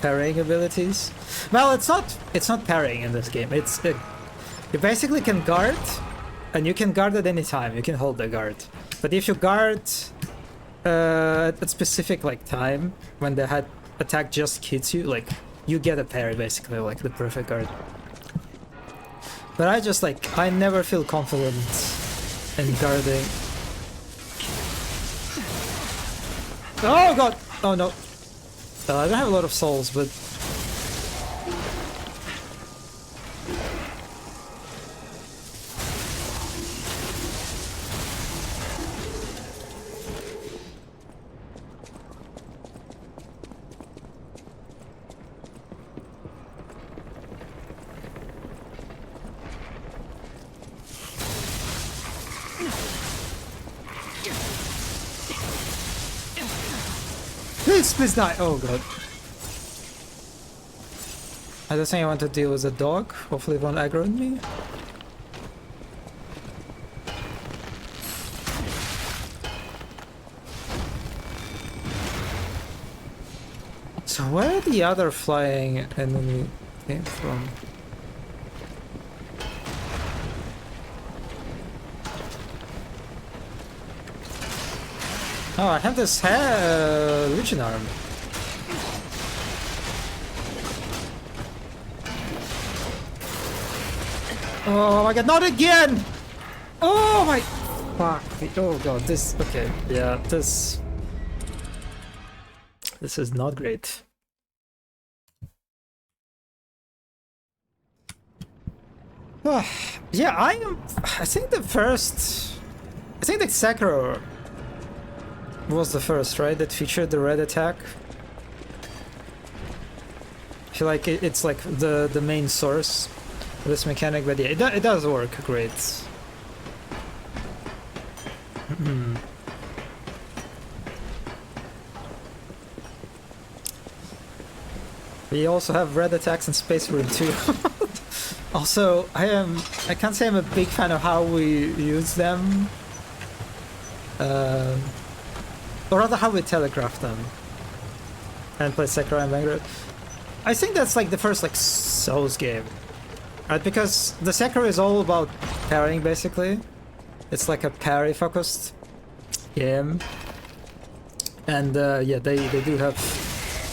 parrying abilities. Well, it's not parrying in this game. It's you basically can guard, and you can guard at any time. You can hold the guard, but if you guard at a specific like time when the head attack just hits you, like you get a parry basically, like the perfect guard. But I just like I never feel confident in guarding. Oh god! Oh no! I don't have a lot of souls, but please die! Oh god. I don't think I want to deal with a dog. Hopefully it won't aggro on me. So where the other flying enemy came from? Oh, I have this Legion arm. Oh my god, not again! Oh my... Fuck. Oh god, this... Okay, yeah, this... This is not great. Yeah, I think the first... I think that Sekiro was the first, right? That featured the red attack. I feel like it's like the main source of this mechanic, but yeah, it does work great. We also have red attacks in Space Marine too. Also, I can't say I'm a big fan of how we use them. Or rather how we telegraph them. And play Sekiro and Vanguard. I think that's like the first like Souls game. Right? Because the Sekiro is all about parrying basically. It's like a parry focused game. And yeah, they do have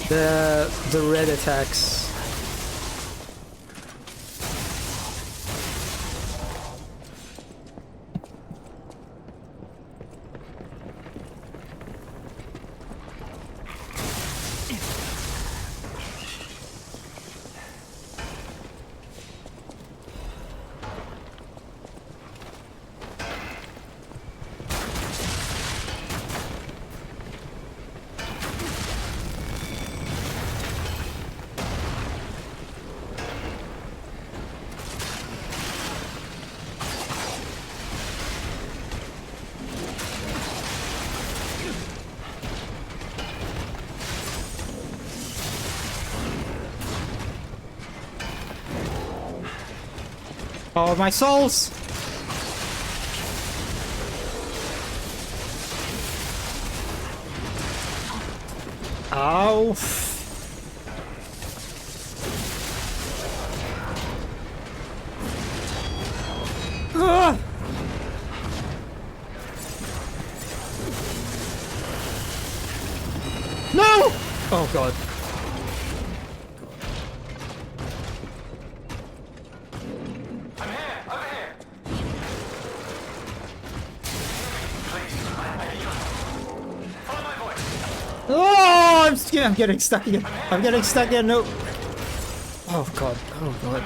the red attacks. Oh, my souls! Ow! Ah! No! Oh god. I'm getting stuck again. I'm getting stuck again. No. Oh god. Oh god.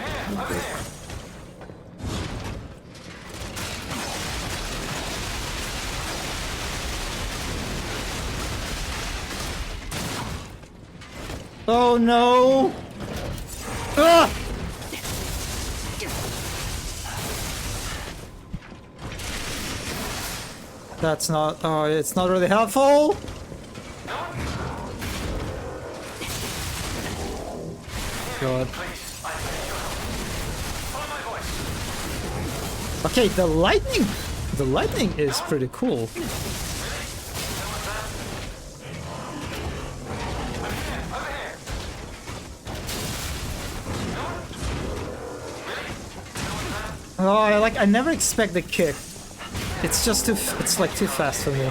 Oh no. Ah! That's not. Oh, it's not really helpful. God. Okay, the lightning is pretty cool. Oh, I never expect the kick. It's just it's like too fast for me.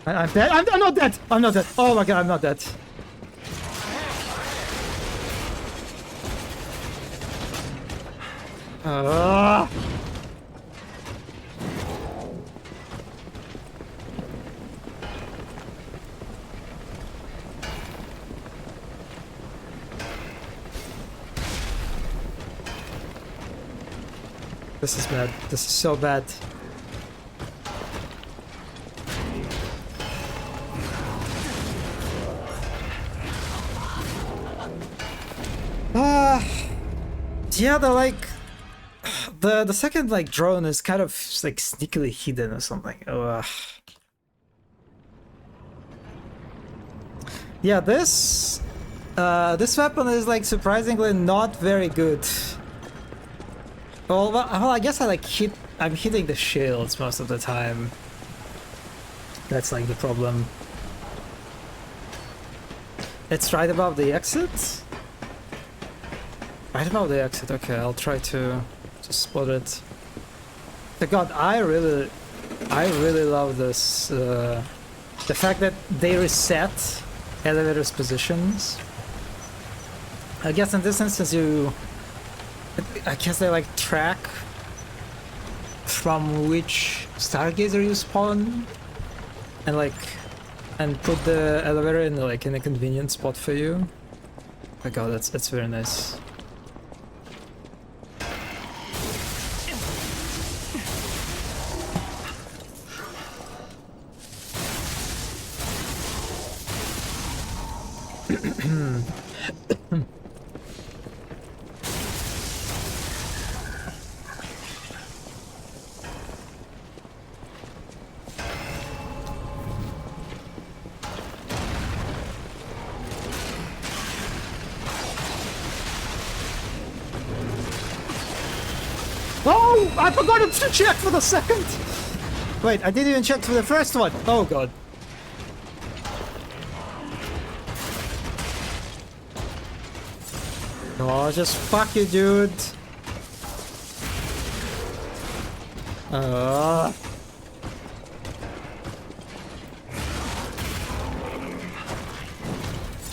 I'm dead. I'm not dead. I'm not dead. Oh my god, I'm not dead. This is bad. This is so bad. Yeah, the second like drone is kind of like sneakily hidden or something. Yeah, this weapon is like surprisingly not very good. Well, I guess I'm hitting the shields most of the time. That's like the problem. It's right above the exit. Right above the exit. Okay, I'll try to spot it. But God, I really love this. The fact that they reset elevators' positions. I guess in this instance, I guess they like track from which stargazer you spawn, and put the elevator in like in a convenient spot for you. My God, that's very nice. Oh, I forgot to check for the second. Wait, I didn't even check for the first one. Oh God. Oh, just fuck you, dude. Oh,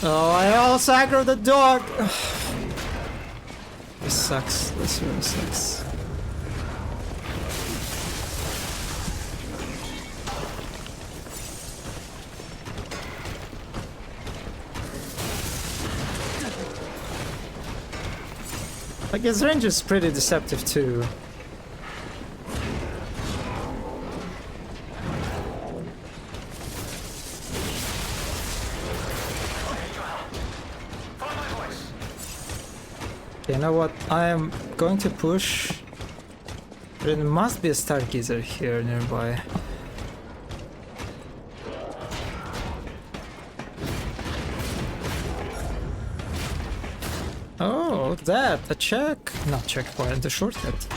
I also aggroed the dog. This sucks. This really sucks. Like, his range is pretty deceptive too. You know what? I am going to push. There must be a stargazer here nearby. Oh, that! A check! Not checkpoint, the shortcut.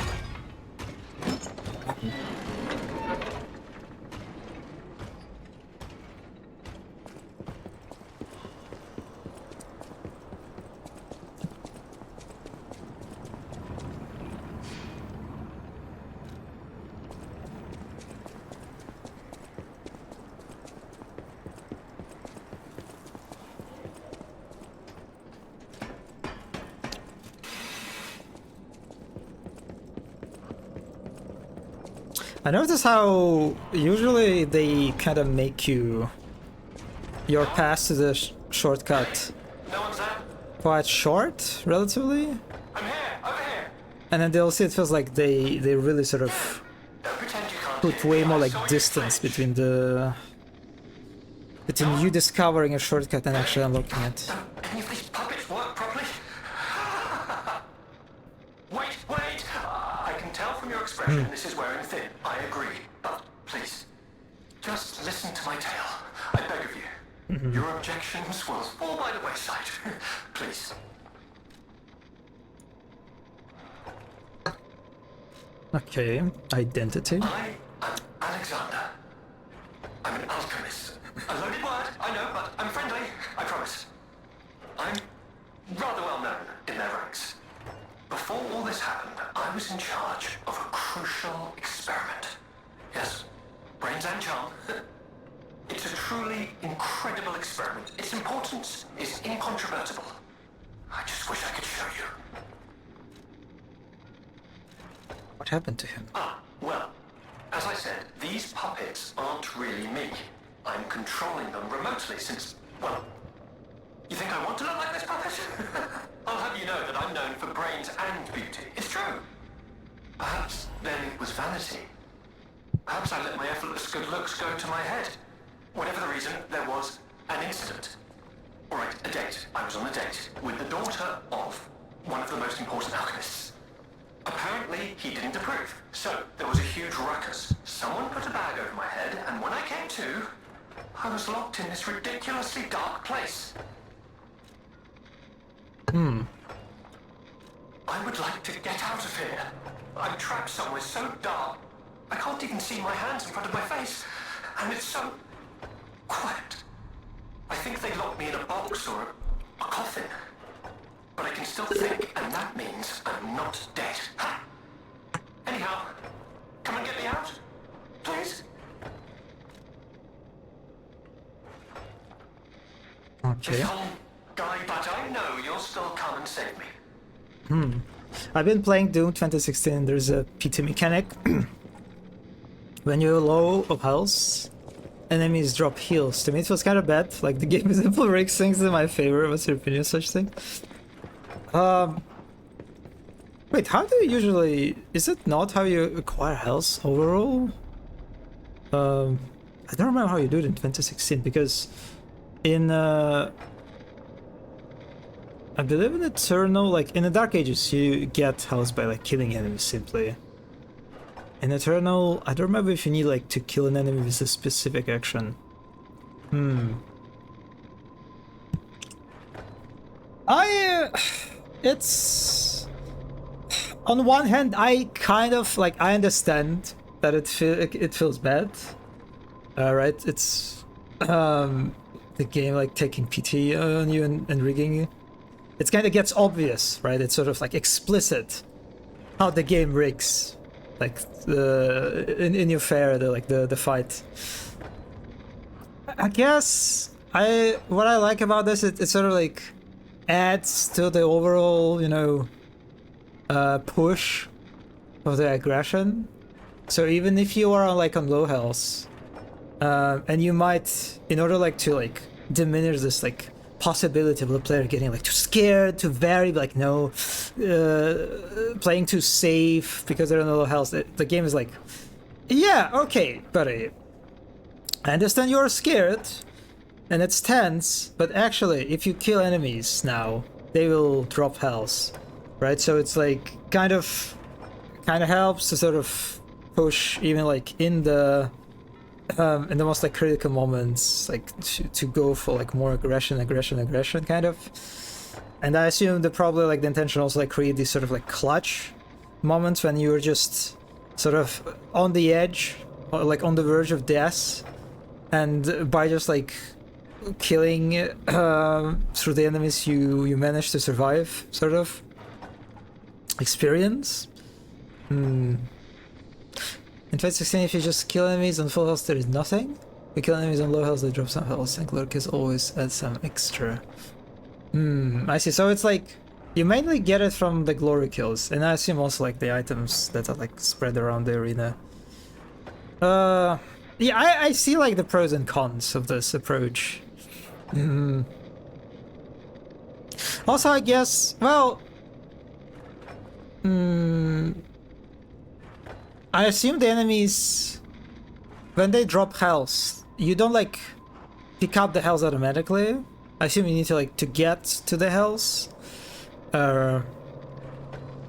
I notice how usually they kind of make your path to the shortcut No one's there? quite short, relatively. I'm here, over here. And then DLC, it feels like they really sort of Don't pretend you can't put hear way me. more I like saw you distance flinch. between you discovering a shortcut and actually unlocking it. Don't any of these puppets work properly? Wait! I can tell from your expression this is wearing thin. I agree. But please, just listen to my tale. I beg of you. Your objections will fall by the wayside. Please. Okay, identity. I am Alexander. I'm an alchemist. A loaded word, I know, but I'm friendly, I promise. I'm rather well known in their ranks. Before all this happened, I was in charge of a crucial experiment. Yes, brains and charm. It's a truly incredible experiment. Its importance is incontrovertible. I just wish I could show you. What happened to him? Well, as I said, these puppets aren't really me. I'm controlling them remotely since, well, you think I want to look like this puppet? I'll have you know that I'm known for brains and beauty. It's true. Perhaps then it was vanity. Perhaps I let my effortless good looks go to my head. Whatever the reason, there was an incident. All right, a date. I was on a date with the daughter of one of the most important alchemists. Apparently, he didn't approve. So, there was a huge ruckus. Someone put a bag over my head, and when I came to, I was locked in this ridiculously dark place. I would like to get out of here. I'm trapped somewhere so dark, I can't even see my hands in front of my face. And it's so quiet. I think they locked me in a box or a coffin. But I can still think, and that means I'm not dead. Ha! Anyhow, come and get me out, please. Okay. This whole guy, but I know you'll still come and save me. I've been playing Doom 2016. There's a PT mechanic. When you're low of health, enemies drop heals. To me, it feels kind of bad. Like the game is implementing things in my favor. What's your opinion on such thing? Wait, how do you usually... Is it not how you acquire health overall? I don't remember how you do it in 2016, because in... I believe in Eternal, like in the Dark Ages, you get health by like killing enemies simply. In Eternal, I don't remember if you need like to kill an enemy with a specific action. It's... On one hand, I kind of like, I understand that it feels bad. Right, it's the game like taking pity on you and rigging you. It kind of gets obvious, right? It's sort of like explicit how the game rigs, like in your fair, the fight. I guess what I like about this, it sort of like adds to the overall, you know, push of the aggression. So even if you are like on low health, and you might, in order like to like diminish this like possibility of the player getting like too scared, too very like no, playing too safe because they're on low health, the game is like, yeah, okay, buddy, I understand you're scared and it's tense, but actually if you kill enemies now, they will drop health, right? So it's like kind of helps to sort of push even like in the most like critical moments, like to go for like more aggression kind of. And I assume that probably like the intention also like create these sort of like clutch moments when you're just sort of on the edge or like on the verge of death, and by just like killing through the enemies you manage to survive sort of experience. In 2016, if you just kill enemies on full health, there is nothing. If you kill enemies on low health, they drop some health, and Clerk is always add some extra. I see. So it's like you mainly get it from the glory kills, and I assume also like the items that are like spread around the arena. Yeah, I see like the pros and cons of this approach. Also, I guess, well, I assume the enemies, when they drop health, you don't like pick up the health automatically. I assume you need to like to get to the health.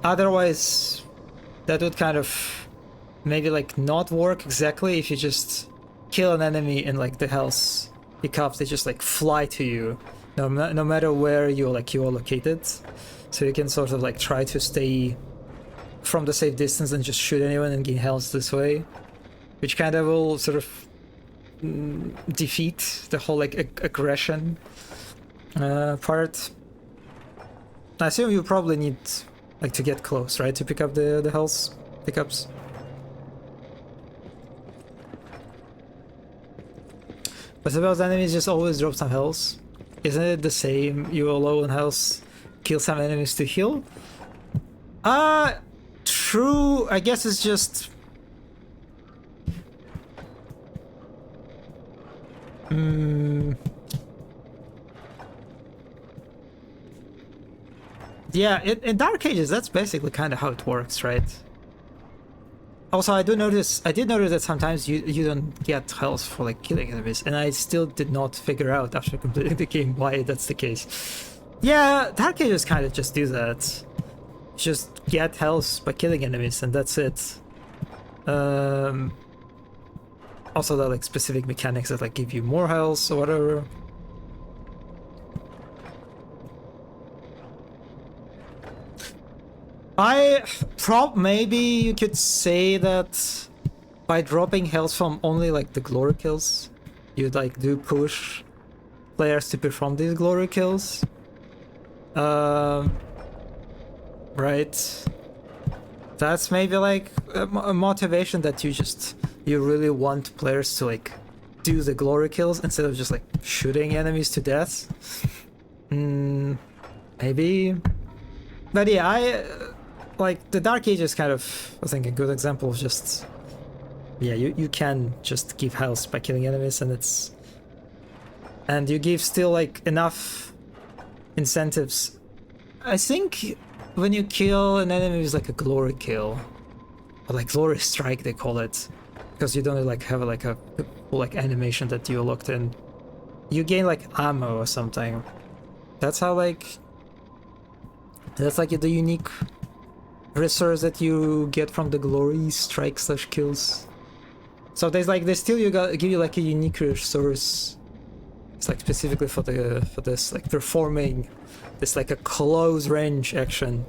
Otherwise, that would kind of maybe like not work exactly if you just kill an enemy and like the health pickups, they just like fly to you, no matter where you are located. So you can sort of like try to stay from the safe distance and just shoot anyone and gain health this way, which kind of will sort of defeat the whole like aggression part. I assume you probably need like to get close, right, to pick up the health pickups. But suppose enemies just always drop some health. Isn't it the same? You are low on health, kill some enemies to heal? True. I guess it's just... Yeah, in Dark Ages, that's basically kind of how it works, right? Also, I did notice that sometimes you don't get health for like killing enemies, and I still did not figure out after completing the game why that's the case. Yeah, Dark Ages kind of just do that. Just get health by killing enemies, and that's it. Also, there are like specific mechanics that like give you more health or whatever. Maybe you could say that by dropping health from only like the glory kills, you'd like do push players to perform these glory kills. Right. That's maybe like a motivation that you really want players to like do the glory kills instead of just like shooting enemies to death. Maybe. But yeah, like the Dark Ages kind of, I think, a good example of just, yeah, you can just give health by killing enemies, and you give still like enough incentives. I think when you kill an enemy with like a glory kill, or like glory strike they call it, because you don't like have like a full like animation that you locked in, you gain like ammo or something. That's how like, that's like the unique resource that you get from the glory strike / kills. So there's like, give you like a unique resource. It's like specifically for this like performing this like a close range action.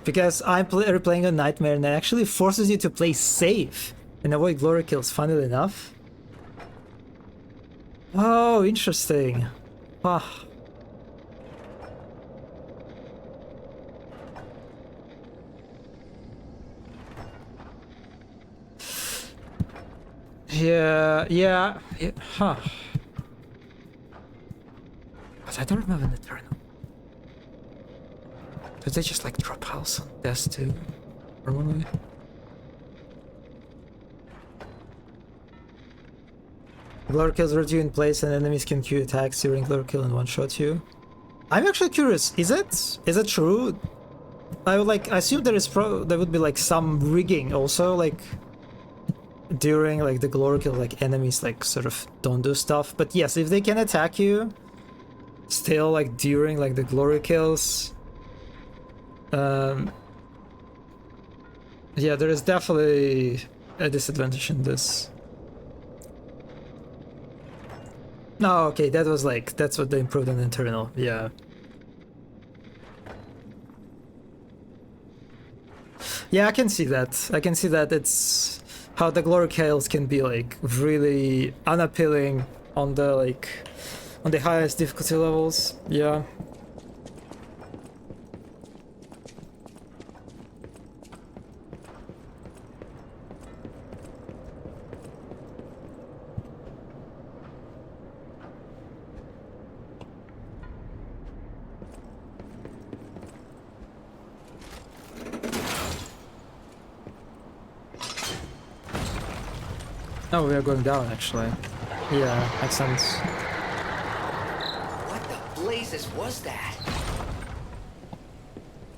Because I'm replaying a Nightmare and it actually forces you to play safe and avoid glory kills, funnily enough. Oh, interesting. Ah. Yeah, huh. But I don't remember the Eternal. Did they just like drop house on death too? Normally? Glory kills are due in place and enemies can queue attacks during glory kill and one-shot you. I'm actually curious, is it true? I assume there would be like some rigging also, like during like the glory kill, like enemies like sort of don't do stuff. But yes, if they can attack you still like during like the glory kills, yeah, there is definitely a disadvantage in this. No, okay, that's what they improved in Internal, yeah. Yeah, I can see that. It's how the glory kills can be like really unappealing on the highest difficulty levels. Yeah. Oh, we are going down actually. Yeah, makes sense. What the blazes was that?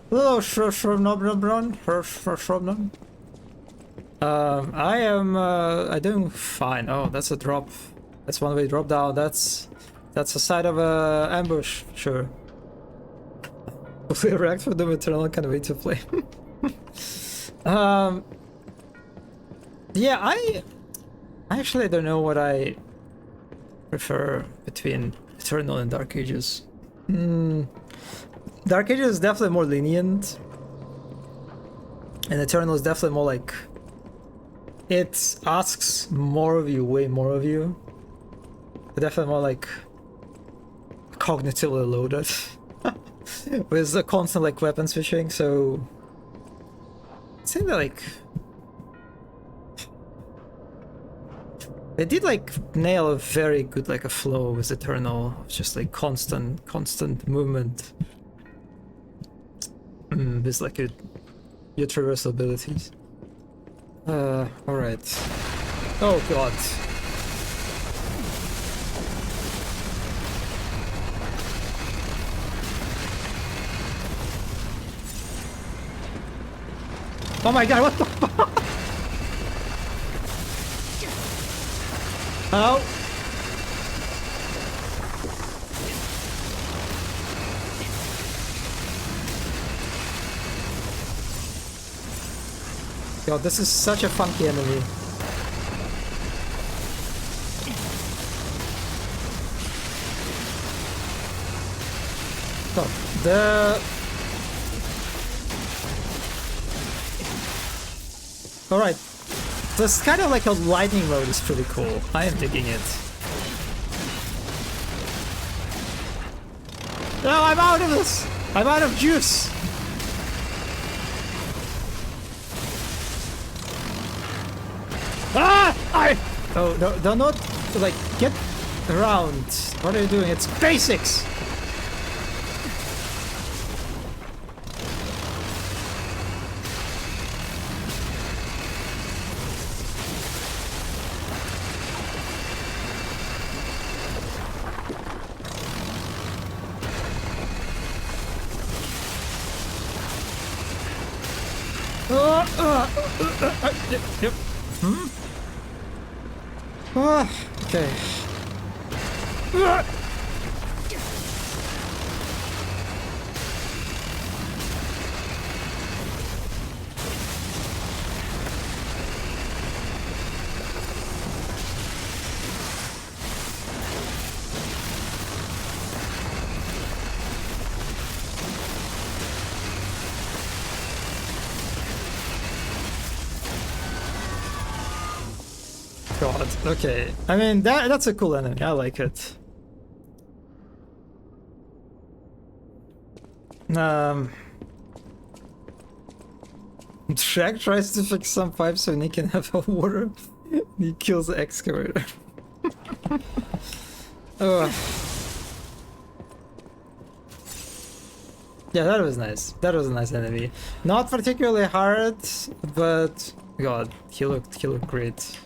Hello, Shrubnobron. I am I'm doing fine. Oh, that's a drop. That's one way drop down. That's the side of a ambush. Sure. Hopefully react for the eternal. Can't wait to play. Yeah, I actually don't know what I prefer between Eternal and Dark Ages. Dark Ages is definitely more lenient, and Eternal is definitely more like it asks more of you, way more of you. But definitely more like cognitively loaded with the constant like weapon switching. So I'd say that like they did like nail a very good like a flow with Eternal, just like constant movement. With like your traversal abilities. Alright. Oh god. Oh my god, what the fuck? Oh. God, this is such a funky enemy. Oh, Alright. This kind of like a lightning mode is pretty cool. I am digging it. No, I'm out of this! I'm out of juice! Ah! Oh, no, do not, like, get around. What are you doing? It's basics! Yep. Okay. God, okay. I mean, that's a cool enemy. I like it. Shrek tries to fix some pipes so he can have hot water. He kills the excavator. Oh. Yeah, that was nice. That was a nice enemy. Not particularly hard, but God, he looked great.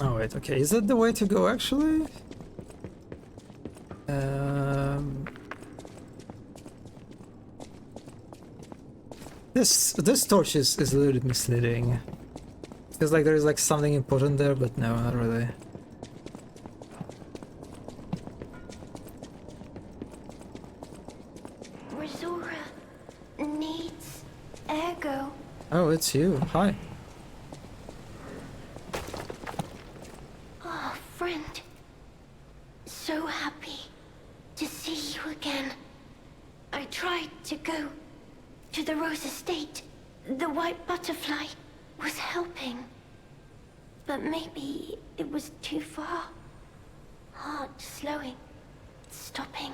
Oh wait, okay, is that the way to go actually? This torch is a little bit misleading. Feels like there is like something important there, but no, not really. Resora needs Ergo. Oh, it's you. Hi. Oh, friend. So happy to see you again. I tried to go to the Rose Estate. The white butterfly was helping. But maybe it was too far. Heart slowing, stopping.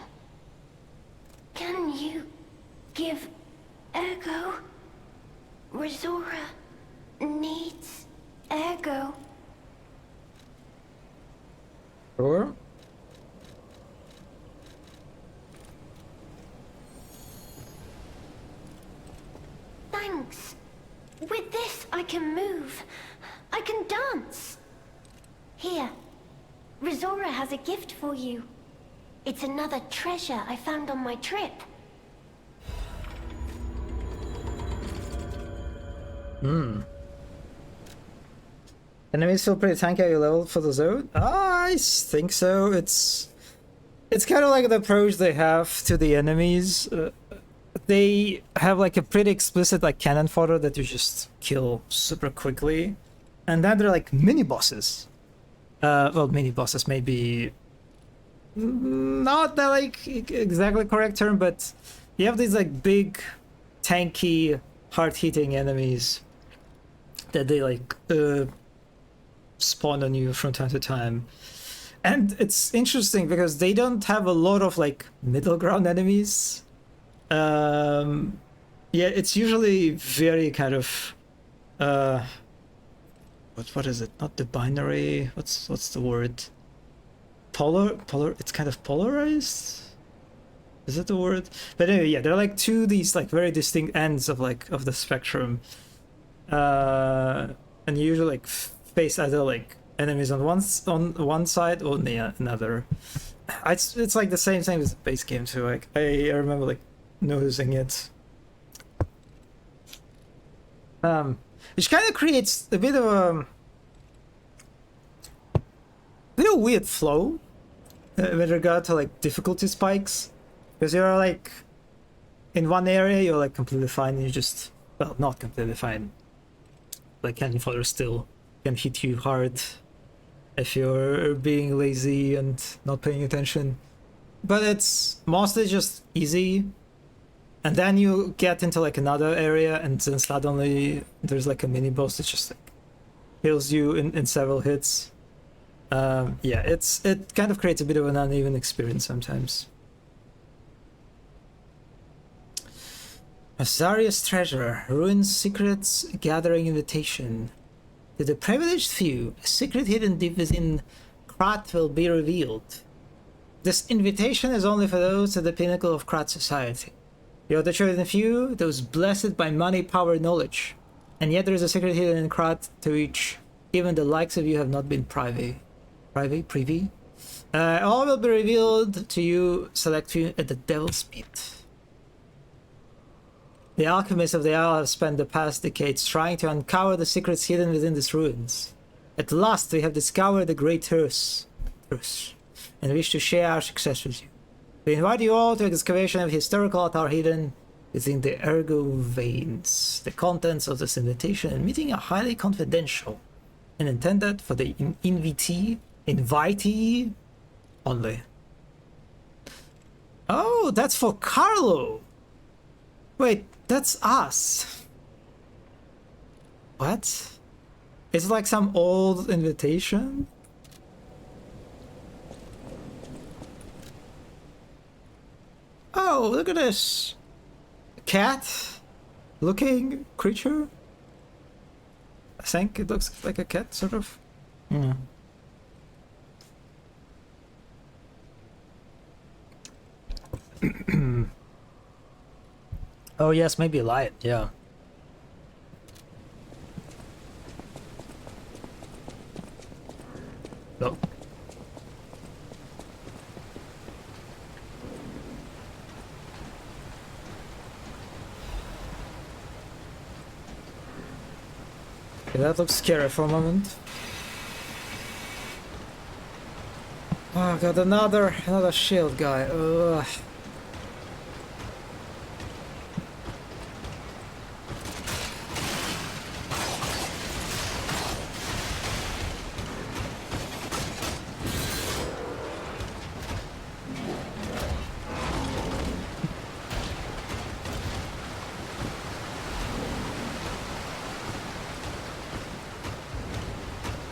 Can you give Ergo? Resora needs Ergo. Sure. can move. I can dance. Here, Rizora has a gift for you. It's another treasure I found on my trip. Enemies feel pretty tanky. Are you leveled for the zone? I think so. It's kind of like the approach they have to the enemies. They have like a pretty explicit like cannon fodder that you just kill super quickly, and then they're like mini bosses. Well, mini bosses may be not the like exactly correct term, but you have these like big, tanky, hard-hitting enemies that they like spawn on you from time to time. And it's interesting because they don't have a lot of like middle ground enemies. Yeah, it's usually very kind of what is it? Not the binary. What's the word? Polar. It's kind of polarized. Is it the word? But anyway, yeah, they're like two these like very distinct ends of like of the spectrum. And you usually like face either like enemies on one side or another. It's like the same thing as the base game too. Like I remember like noticing it. Which kind of creates a bit of a weird flow with regard to like difficulty spikes, because you're like in one area you're like completely fine and you just, well, not completely fine, like cannon fodder still can hit you hard if you're being lazy and not paying attention, but it's mostly just easy. And then you get into like another area and then suddenly there's like a mini boss that just like kills you in several hits. Yeah, it kind of creates a bit of an uneven experience sometimes. Azaria's treasure, ruins, secrets, gathering invitation. To the privileged few, a secret hidden deep within Krat will be revealed. This invitation is only for those at the pinnacle of Krat society. You're the chosen few, those blessed by money, power, knowledge. And yet there is a secret hidden in Krat to which even the likes of you have not been privy. All will be revealed to you, select few at the Devil's Pit. The alchemists of the Isle have spent the past decades trying to uncover the secrets hidden within these ruins. At last we have discovered the great Hearse, and wish to share our success with you. We invite you all to an excavation of historical altar hidden within the Ergo veins. The contents of this invitation and meeting are highly confidential and intended for the invitee only. Oh, that's for Carlo! Wait, that's us. What? It's like some old invitation? Oh, look at this. Cat looking creature. I think it looks like a cat, sort of. Yeah. Oh yes, maybe a lion, yeah. No. Okay, that looks scary for a moment. Oh god, another shield guy. Ugh.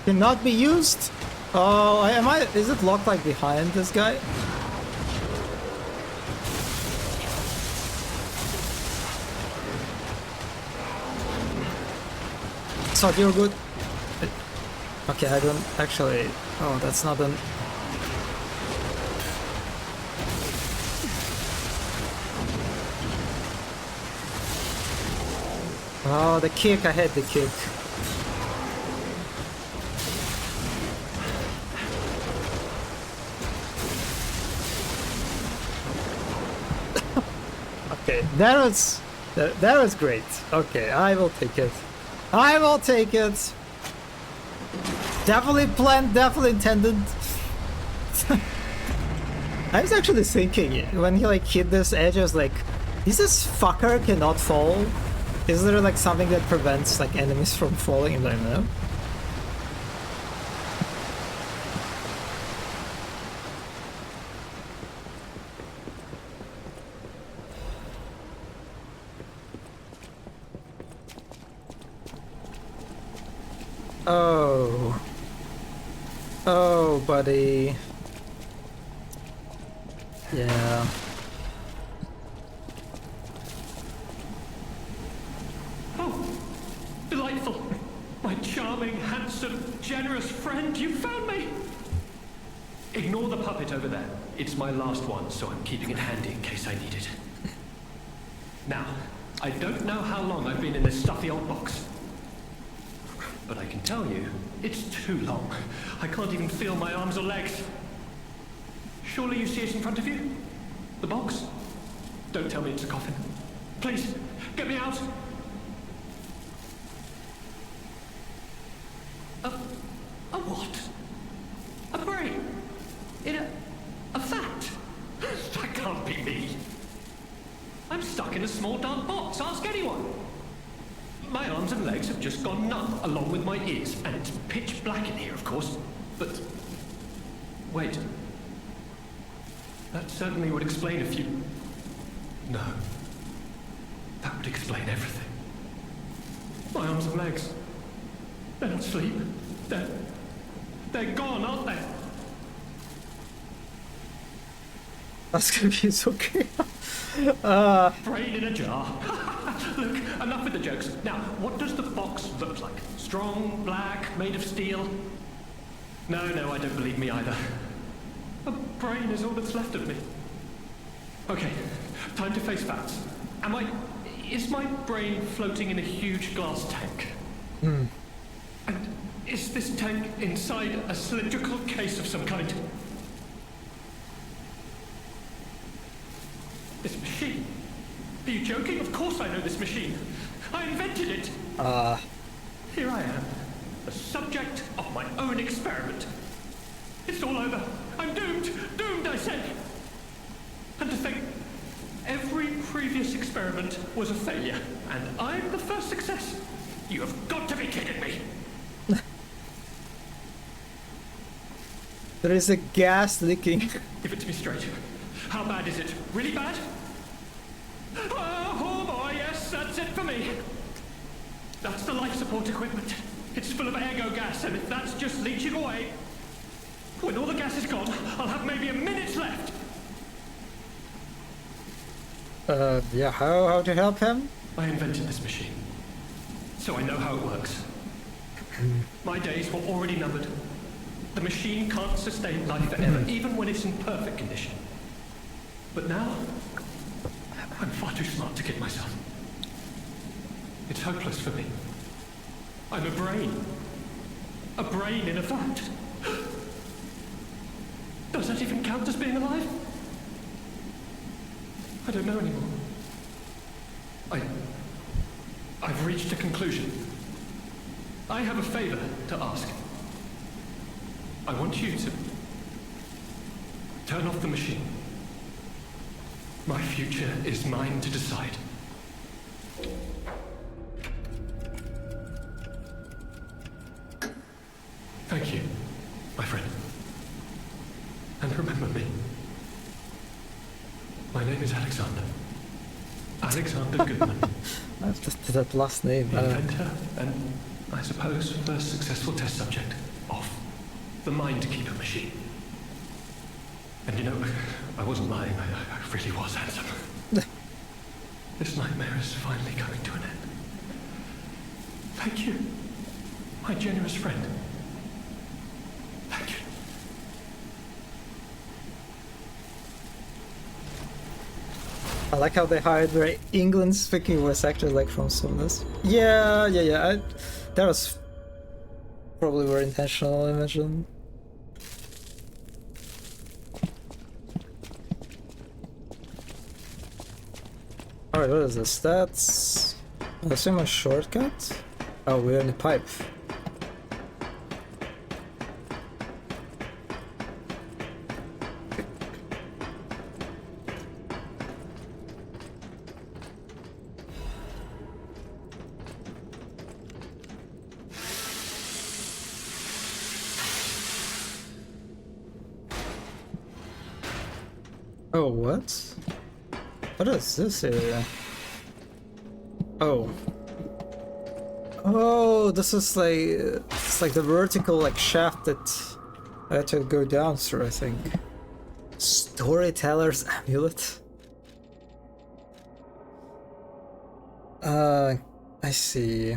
Cannot be used? Oh, is it locked like behind this guy? So you're good. Okay, I don't actually. Oh, that's not an. Oh, the kick! I hate the kick. Okay, that was great. Okay, I will take it. I will take it. Definitely planned, definitely intended. I was actually thinking when he like hit this edge, I was like, this fucker cannot fall. Is there like something that prevents like enemies from falling? I don't know. Oh. Oh, buddy. Yeah. Oh, delightful. My charming, handsome, generous friend, you found me. Ignore the puppet over there. It's my last one, so I'm keeping it handy in case I need it. Now, I don't know how long I've been in this stuffy old box. But I can tell you, it's too long. I can't even feel my arms or legs. Surely you see it in front of you? The box? Don't tell me it's a coffin. Please, get me out! A what? A brain? In a fat? That can't be me. I'm stuck in a small dark box, ask anyone. My arms and legs have just gone numb, along with my ears, and it's pitch black in here, of course. But... wait. That certainly would explain a few... No. That would explain everything. My arms and legs. They're not asleep. They're gone, aren't they? That's gonna be so okay. Brain in a jar. Look, enough with the jokes. Now, what does the box look like? Strong, black, made of steel? No, I don't believe me either. A brain is all that's left of me. Okay, time to face facts. Is my brain floating in a huge glass tank? Hmm. And is this tank inside a cylindrical case of some kind? This machine? Are you joking? Of course I know this machine. I invented it. Here I am, the subject of my own experiment. It's all over. I'm doomed. Doomed, I say. And to think, every previous experiment was a failure, and I'm the first success. You have got to be kidding me. There is a gas leaking. Give it to me straight. How bad is it? Really bad? Oh boy, yes, that's it for me. That's the life support equipment. It's full of ergo gas, and if that's just leaching away, when all the gas is gone, I'll have maybe a minute left. Yeah, how to help him? I invented this machine, so I know how it works. My days were already numbered. The machine can't sustain life forever, even when it's in perfect condition. But now, I'm far too smart to kid myself. It's hopeless for me. I'm a brain. A brain in a vat. Does that even count as being alive? I don't know anymore. I've reached a conclusion. I have a favor to ask. I want you to turn off the machine. My future is mine to decide. Thank you, my friend. And remember me. My name is Alexander. Alexander Goodman. That last name. Inventor and, I suppose, first successful test subject of the Mindkeeper machine. And you know, I wasn't lying. I really was handsome. This nightmare is finally coming to an end. Thank you, my generous friend. Thank you. I like how they hired very England-speaking voice actors like from Sonas. Yeah. That was probably very intentional, I imagine. Alright, what is this? That's... I assume a shortcut? Oh, we're in the pipe. Oh, what? What is this area? Oh. Oh, this is like... It's like the vertical like shaft that I had to go down through, I think. Storyteller's Amulet? I see.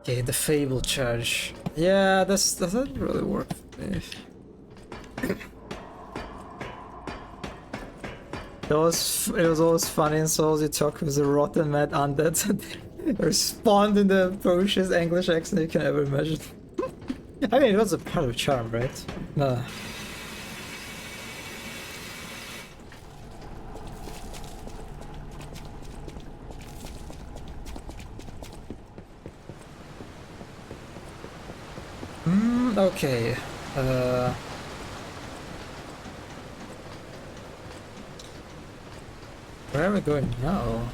Okay, the Fable charge. Yeah, that doesn't really work for me. It was always funny in Souls, you talk with the rotten mad undead and they respond in the atrocious English accent you can ever imagine. I mean, it was a part of the charm, right? No. Okay. Where are we going now?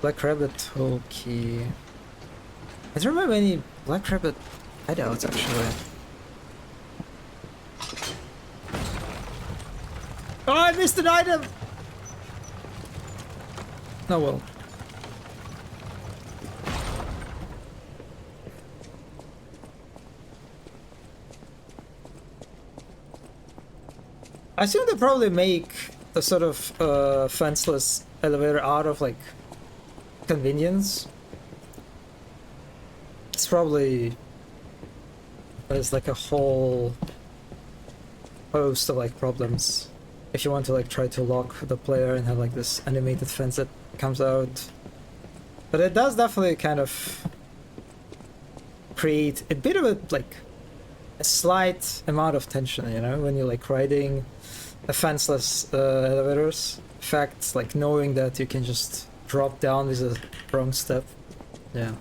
Black Rabbit Hole Key. I don't remember any Black Rabbit hideouts actually. Oh, I missed an item! Oh well. I assume they probably make the sort of fenceless elevator out of like convenience. It's probably there's like a whole host of like problems if you want to like try to lock the player and have like this animated fence that comes out. But it does definitely kind of create a bit of a like a slight amount of tension, you know, when you're like riding a fenceless elevators. In fact, like knowing that you can just drop down with a wrong step. Yeah.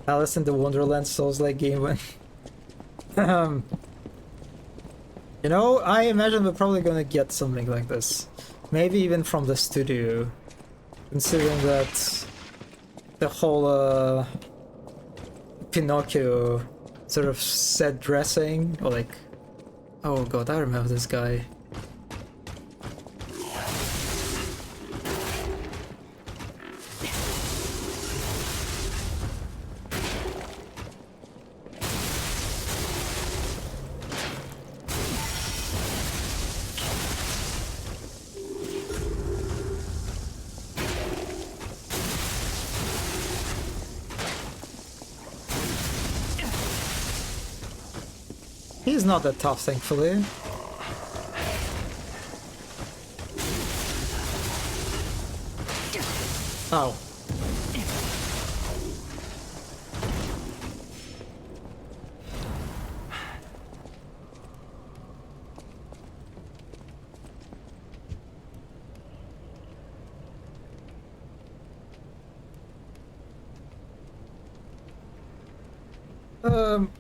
Alice in the Wonderland Souls-like game when... you know, I imagine we're probably gonna get something like this. Maybe even from the studio. Considering that the whole Pinocchio sort of set dressing, or like... Oh god, I remember this guy. He's not that tough, thankfully. Oh.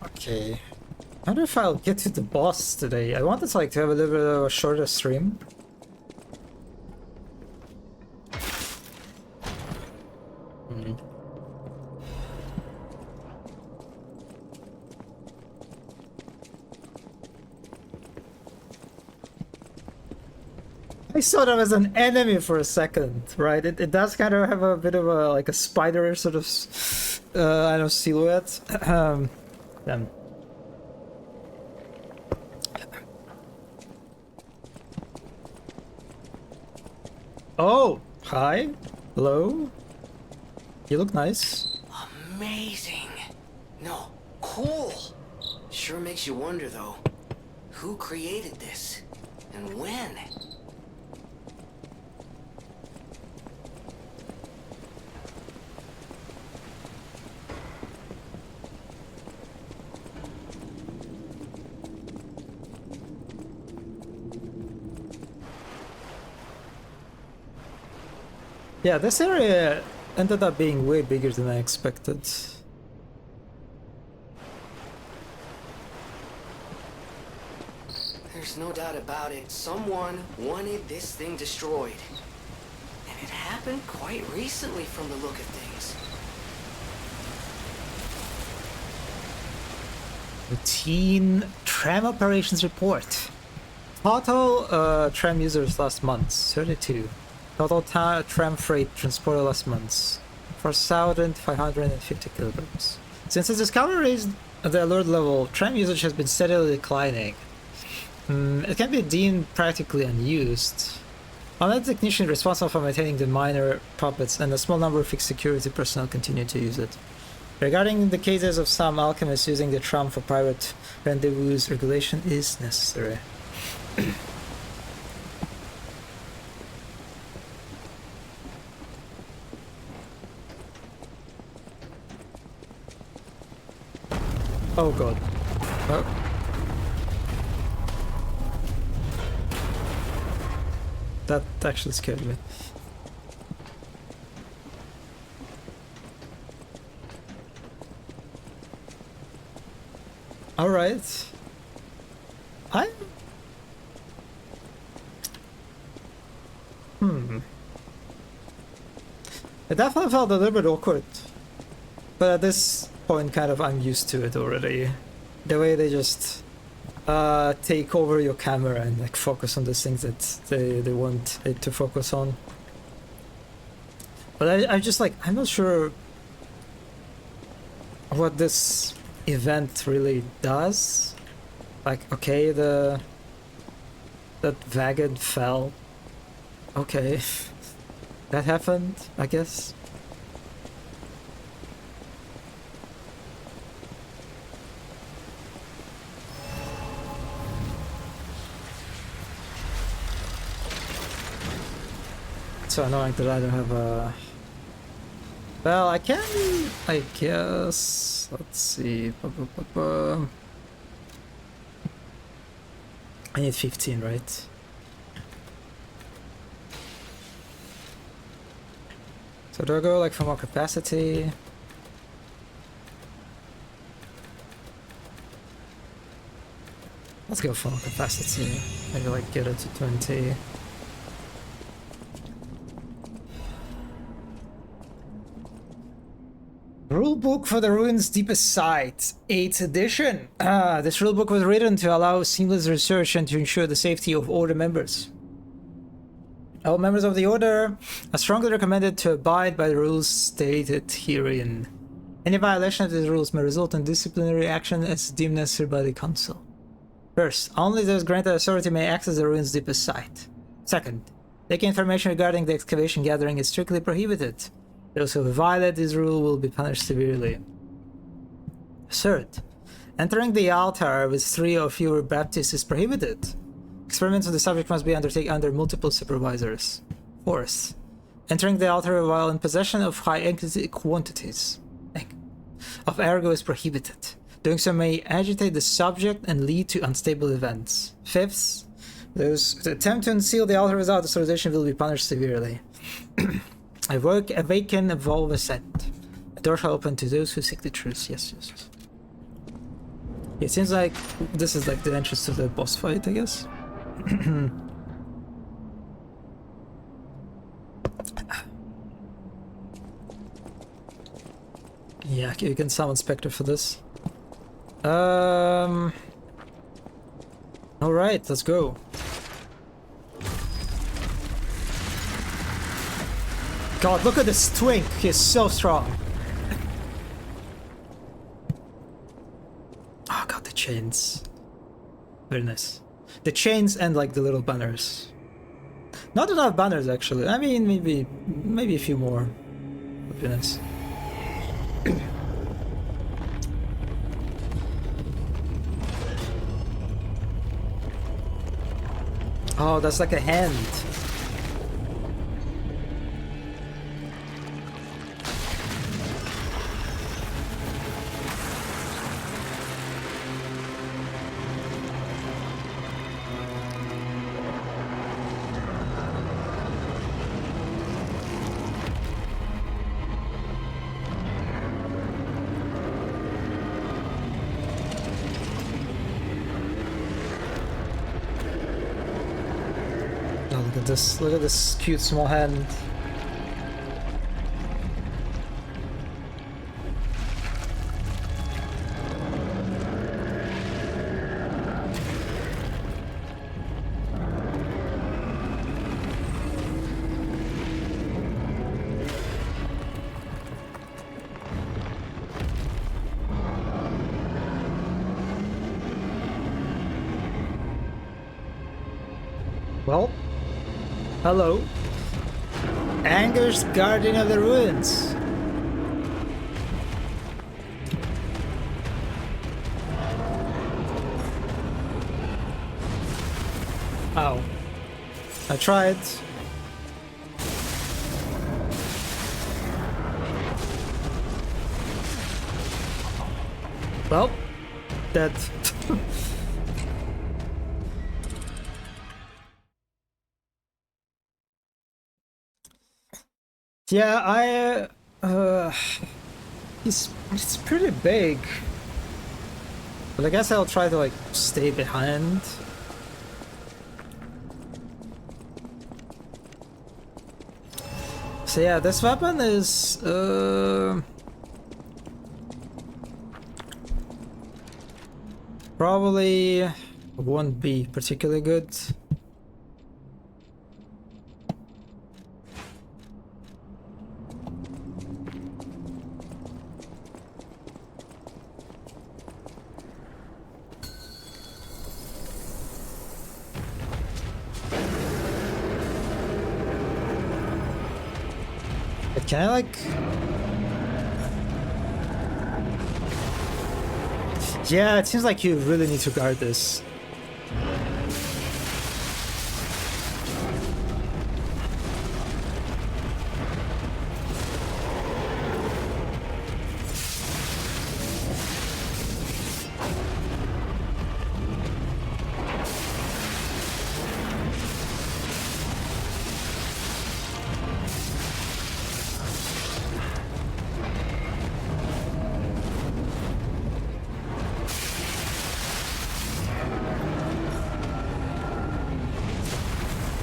Okay. I wonder if I'll get to the boss today. I wanted to, like, to have a little bit of a shorter stream. I saw them as an enemy for a second, right? It does kind of have a bit of a, like a spider sort of, I don't know, silhouette. Damn. Oh, hi. Hello. You look nice. Amazing. No, cool. Sure makes you wonder, though. Who created this? And when? Yeah, this area ended up being way bigger than I expected. There's no doubt about it. Someone wanted this thing destroyed. And it happened quite recently from the look of things. Routine tram operations report. Total tram users last month, 32. Total tram freight transported last month, 4,550 kilograms. Since its discovery raised the alert level, tram usage has been steadily declining. It can be deemed practically unused. Only the technician responsible for maintaining the minor puppets and a small number of fixed security personnel continue to use it. Regarding the cases of some alchemists using the tram for private rendezvous, regulation is necessary. Oh god. Oh. That actually scared me. Alright. It definitely felt a little bit awkward. But at this point, kind of, I'm used to it already. The way they just take over your camera and like focus on the things that they want it to focus on. But I'm just like, I'm not sure what this event really does. Like, okay, that wagon fell. Okay, that happened, I guess. So annoying that I don't have a... Well, I can, I guess. Let's see. I need 15, right? So do I go like for more capacity? Let's go for more capacity. Maybe like get it to 20. Rulebook for the Ruins Deepest Site, 8th edition. This rulebook was written to allow seamless research and to ensure the safety of Order members. All members of the Order are strongly recommended to abide by the rules stated herein. Any violation of these rules may result in disciplinary action as deemed necessary by the Council. First, only those granted authority may access the Ruins Deepest Site. Second, taking information regarding the excavation gathering is strictly prohibited. Those who violate this rule will be punished severely. Third, entering the altar with 3 or fewer Baptists is prohibited. Experiments on the subject must be undertaken under multiple supervisors. Fourth, entering the altar while in possession of high quantities of ergo is prohibited. Doing so may agitate the subject and lead to unstable events. Fifth, those who attempt to unseal the altar without authorization will be punished severely. Awaken, evolve, ascend. A door shall open to those who seek the truth. Yes. It seems like this is like the entrance to the boss fight, I guess. Yeah, you can summon Spectre for this. Alright, let's go. God, look at this twink. He's so strong. Oh god, the chains. Very nice. The chains and like the little banners. Not enough banners actually. I mean, maybe a few more. Would be nice. Oh, that's like a hand. Look at this. Look at this cute small hand. Well, hello. Anger's Guardian of the Ruins. Ow. I tried. Well, dead. Yeah, it's pretty big. But I guess I'll try to like stay behind. So yeah, this weapon is probably won't be particularly good. Can I like... Yeah, it seems like you really need to guard this.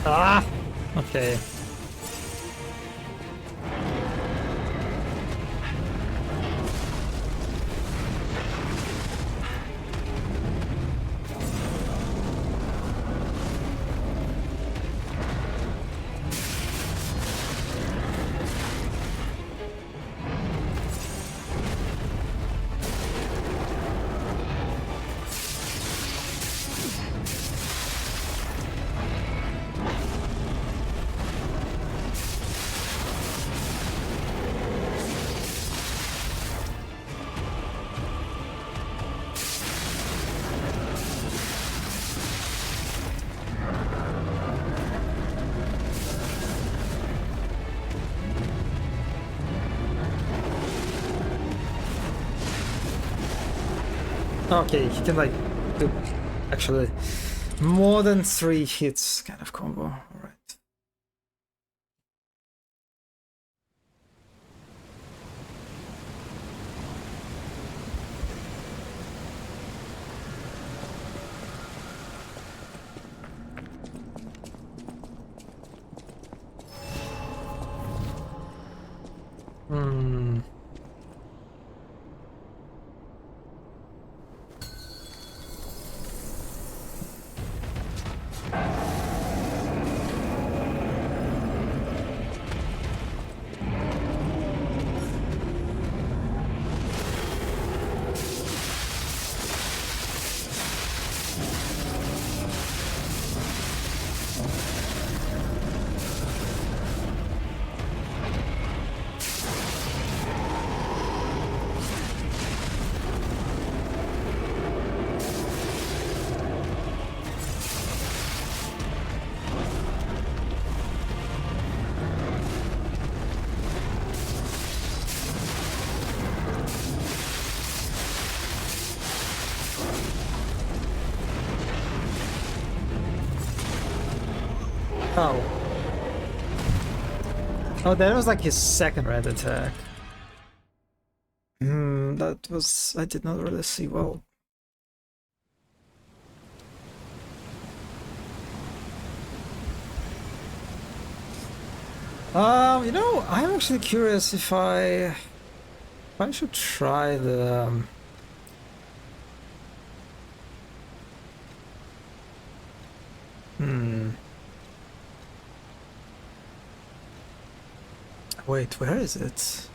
Ah! Okay. Okay, he can like do actually more than 3 hits kind of combo. Alright. Hmm. Oh. Oh, that was like his second red attack. That was... I did not really see well. You know, I'm actually curious if I should try the wait, where is it?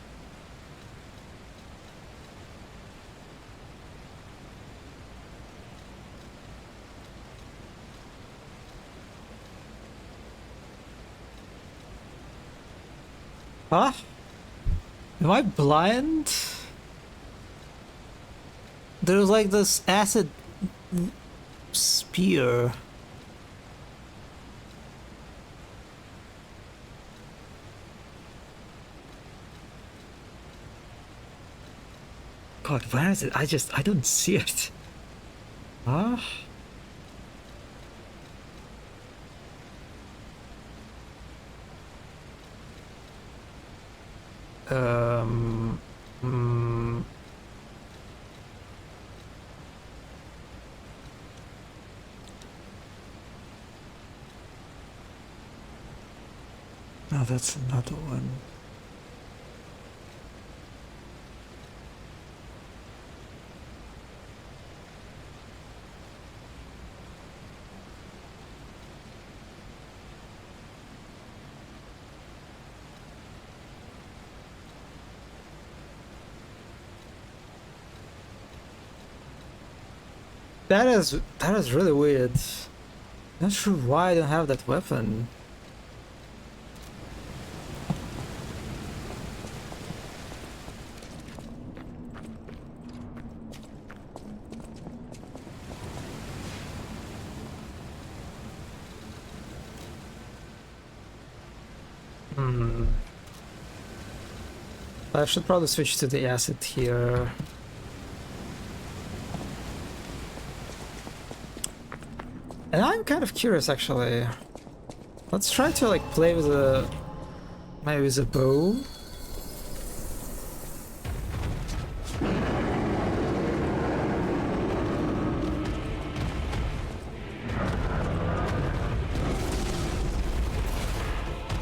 Huh? Am I blind? There's like this acid spear. God, where is it? I don't see it. Huh? Hmm. No, that's another one. That is really weird. Not sure why I don't have that weapon. I should probably switch to the acid here. And I'm kind of curious actually. Let's try to like play with a maybe with a bow.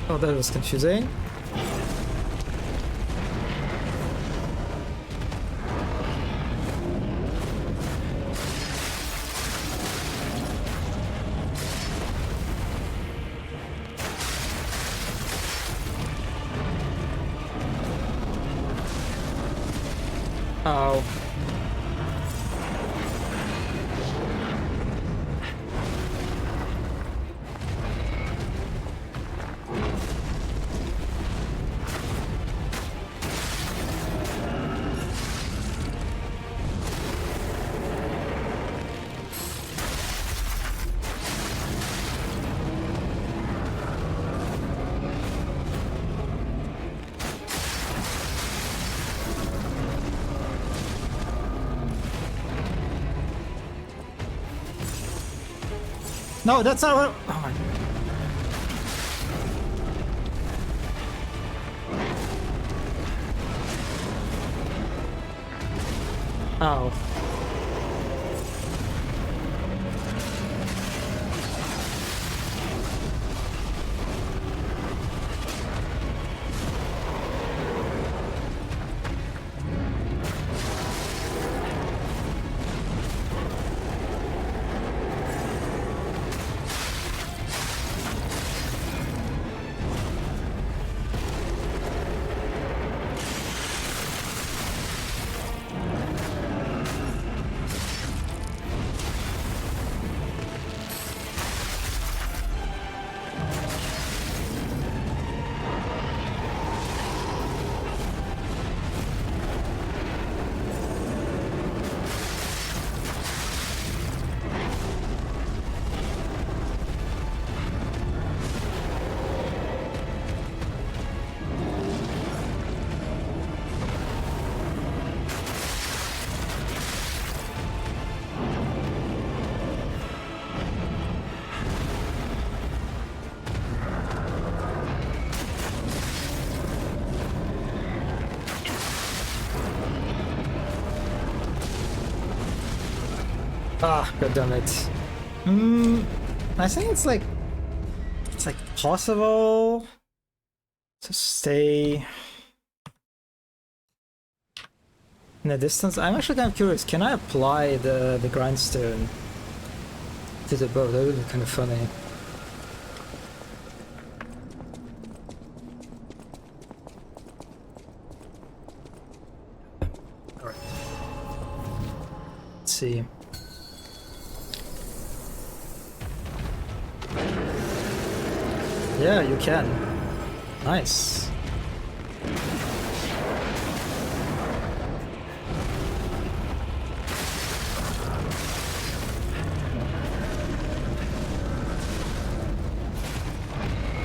Oh, that was confusing. Oh. No, that's not what. Oh my. Oh. Ah, god damn it. I think it's like possible. to stay in the distance. I'm actually kind of curious, can I apply the grindstone to the bow? That would be kind of funny. Alright. Let's see. Yeah, you can. Nice.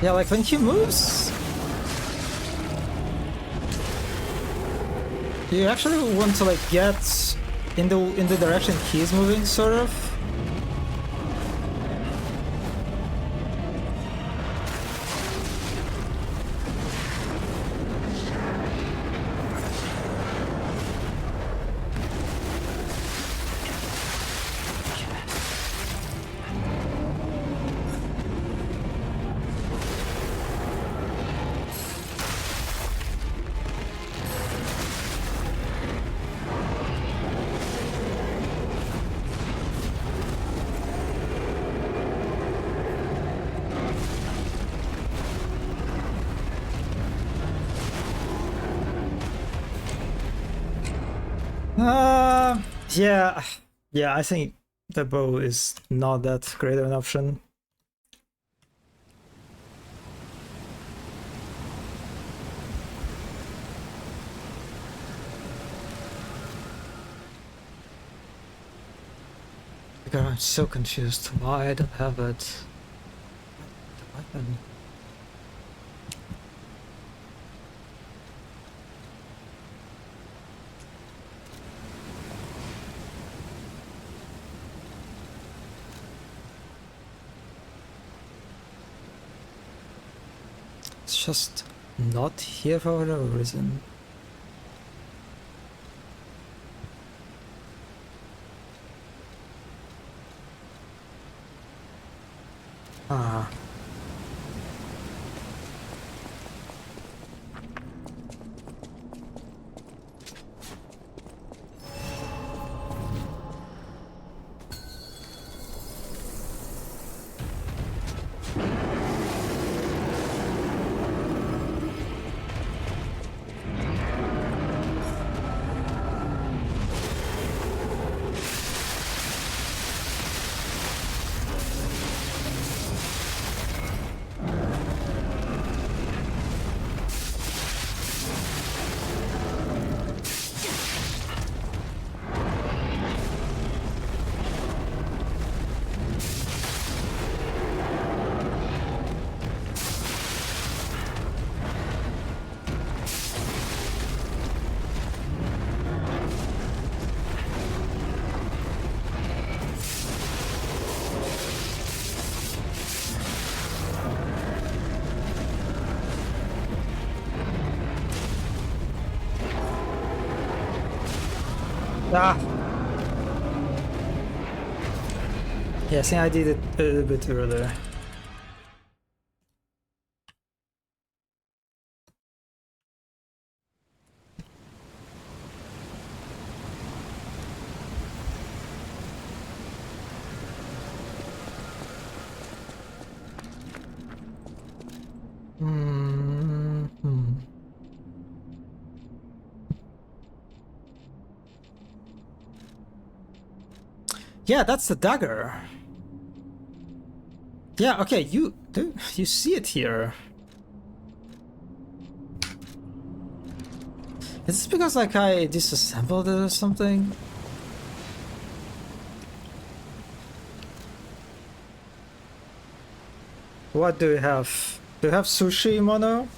Yeah, like when he moves, you actually want to like get in the direction he's moving, sort of. Yeah, yeah, I think the bow is not that great of an option. God, I'm so confused. Why I don't have it? The weapon. It's just not here for whatever reason. Ah. Ah! Yeah, I think I did it a little bit earlier. Yeah, that's the dagger. Yeah, okay, you see it here. Is this because like I disassembled it or something? What do we have? Do we have sushi mono?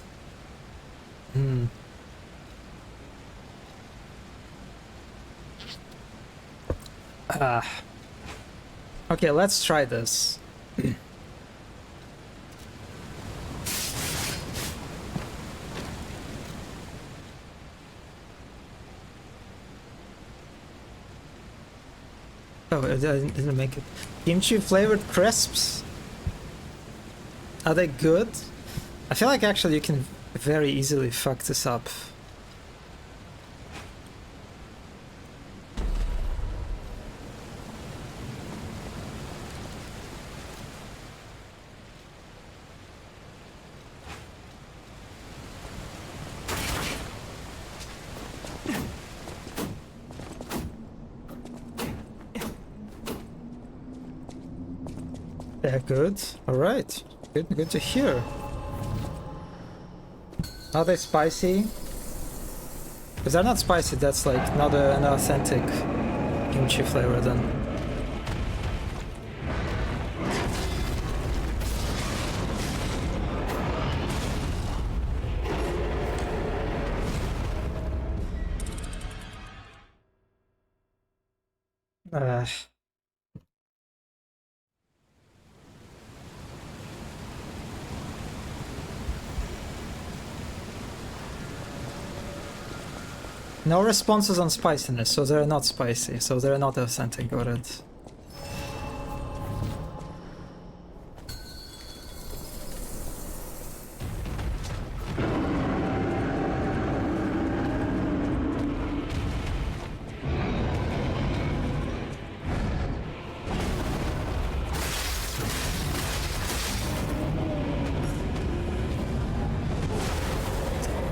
Hmm. Ah. Okay, let's try this. Oh, it didn't make it. Kimchi flavored crisps? Are they good? I feel like actually you can very easily fuck this up. Yeah, good. Alright. Good to hear. Are they spicy? If they're not spicy, that's like not an authentic kimchi flavor then. No responses on spiciness, so they're not spicy, so they're not authentic, got it.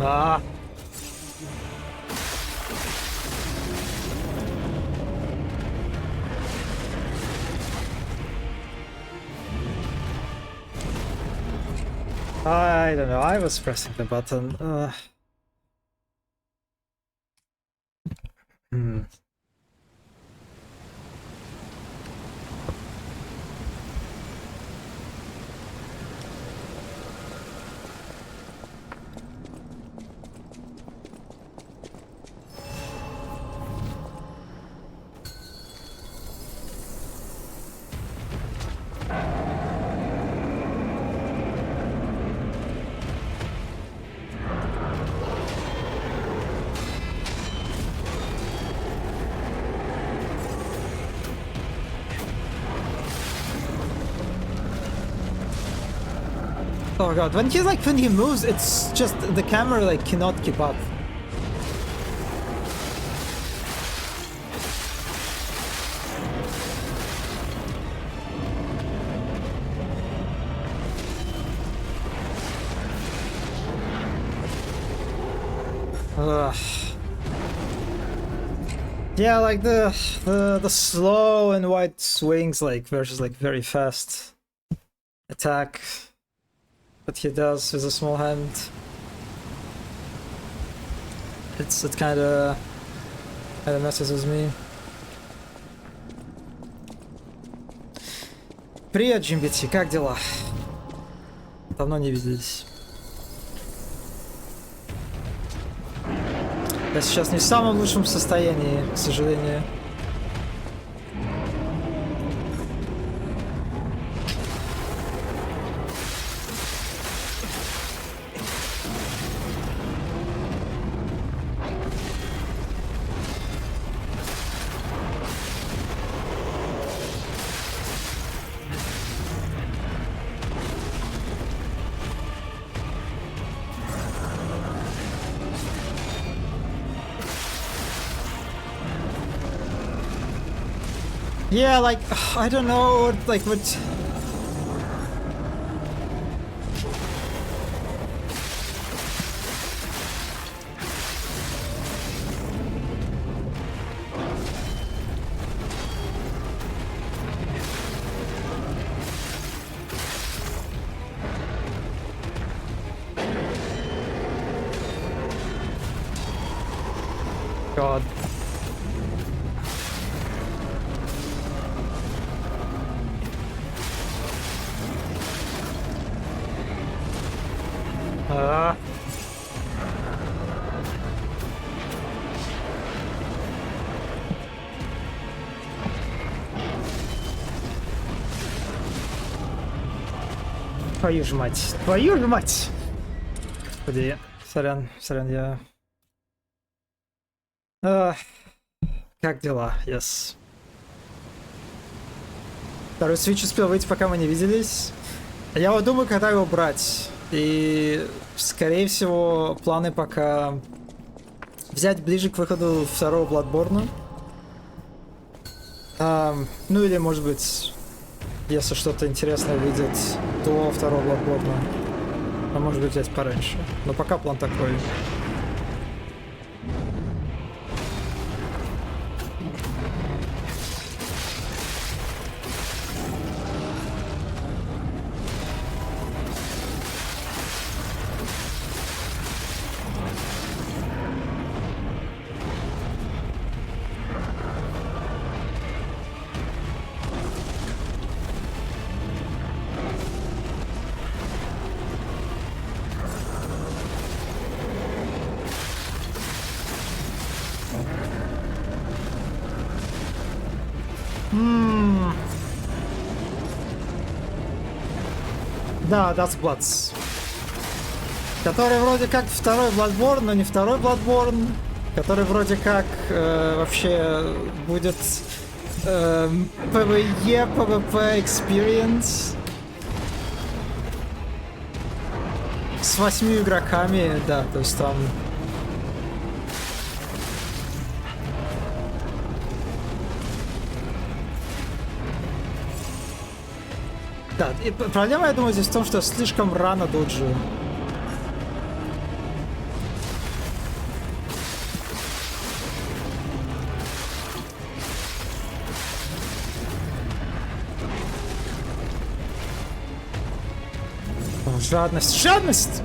Ah! I don't know, I was pressing the button. Oh god, when he moves, it's just the camera like cannot keep up. Ugh. Yeah, like the slow and wide swings like versus like very fast attack. What he does with a small hand. It kinda messes with me. Привет, Джимбити, как дела? Давно не виделись. Я сейчас не в самом лучшем состоянии, к сожалению. Yeah, like, I don't know, like, what... God. Твою ж мать, твою ж мать! Господи, сорян, я... как дела? Yes. Второй свитч успел выйти, пока мы не виделись. Я вот думаю, когда его брать. И, скорее всего, планы пока взять ближе к выходу второго Bloodborne. Ну или, может быть, если что-то интересное выйдет до второго Bloodborne, а может быть взять пораньше. Но пока план такой. Да, Dustbloods. Который вроде как второй Bloodborne, но не второй Bloodborne. Который вроде как вообще будет PvE, PvP Experience. С 8 игроками, да, то есть там... Да, и проблема, я думаю, здесь в том, что слишком рано доджу. О, жадность, жадность!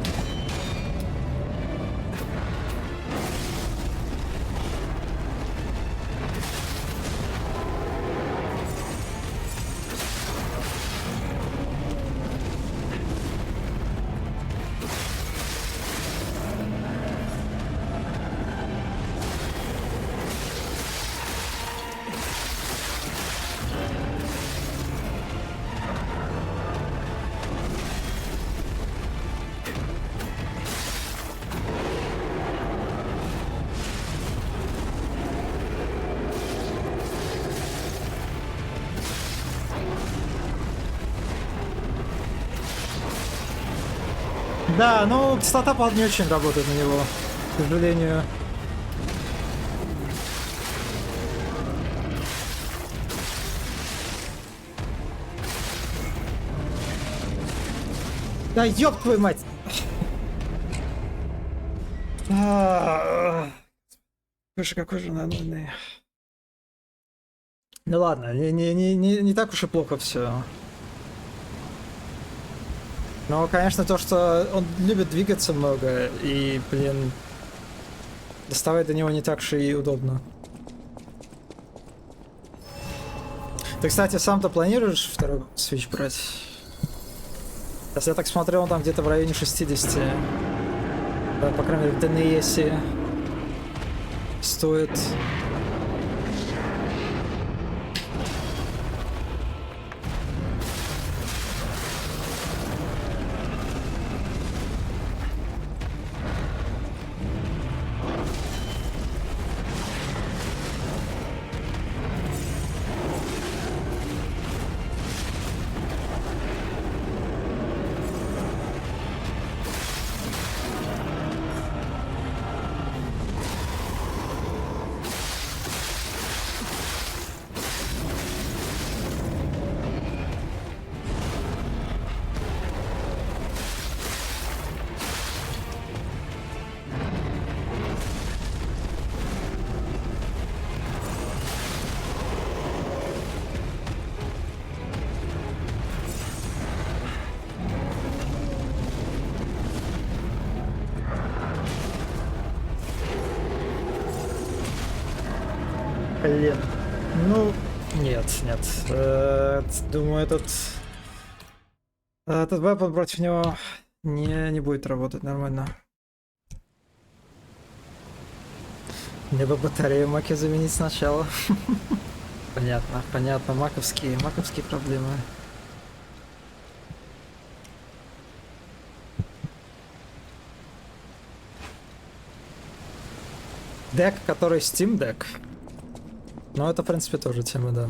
Да, ну, кислота не очень работает на него, к сожалению. Да ёб твою мать! Боже, какой же нанойный. Ну ладно, не так уж и плохо все. Но, конечно, то, что он любит двигаться много, и, блин, доставать до него не так уж и удобно. Ты, кстати, сам-то планируешь второй Switch брать? Если я так смотрел, он там где-то в районе 60. Да, по крайней мере, в DNS стоит. Блин. Ну, нет. Думаю, этот вепон против него не будет работать нормально. Мне бы батарею маки заменить сначала. Понятно. Маковские проблемы. Дек, который Steam Deck. Ну, это, в принципе, тоже тема, да.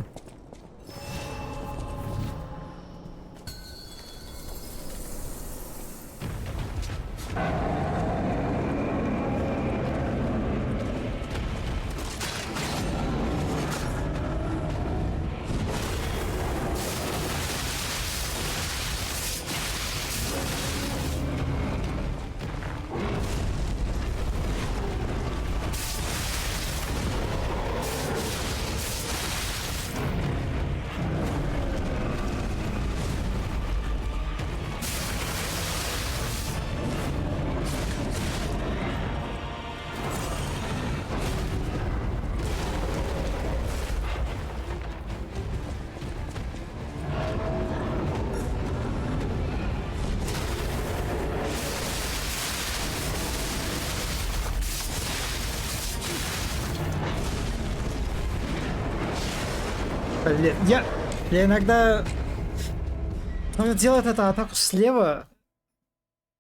Блин, я иногда... Он делает эту атаку слева,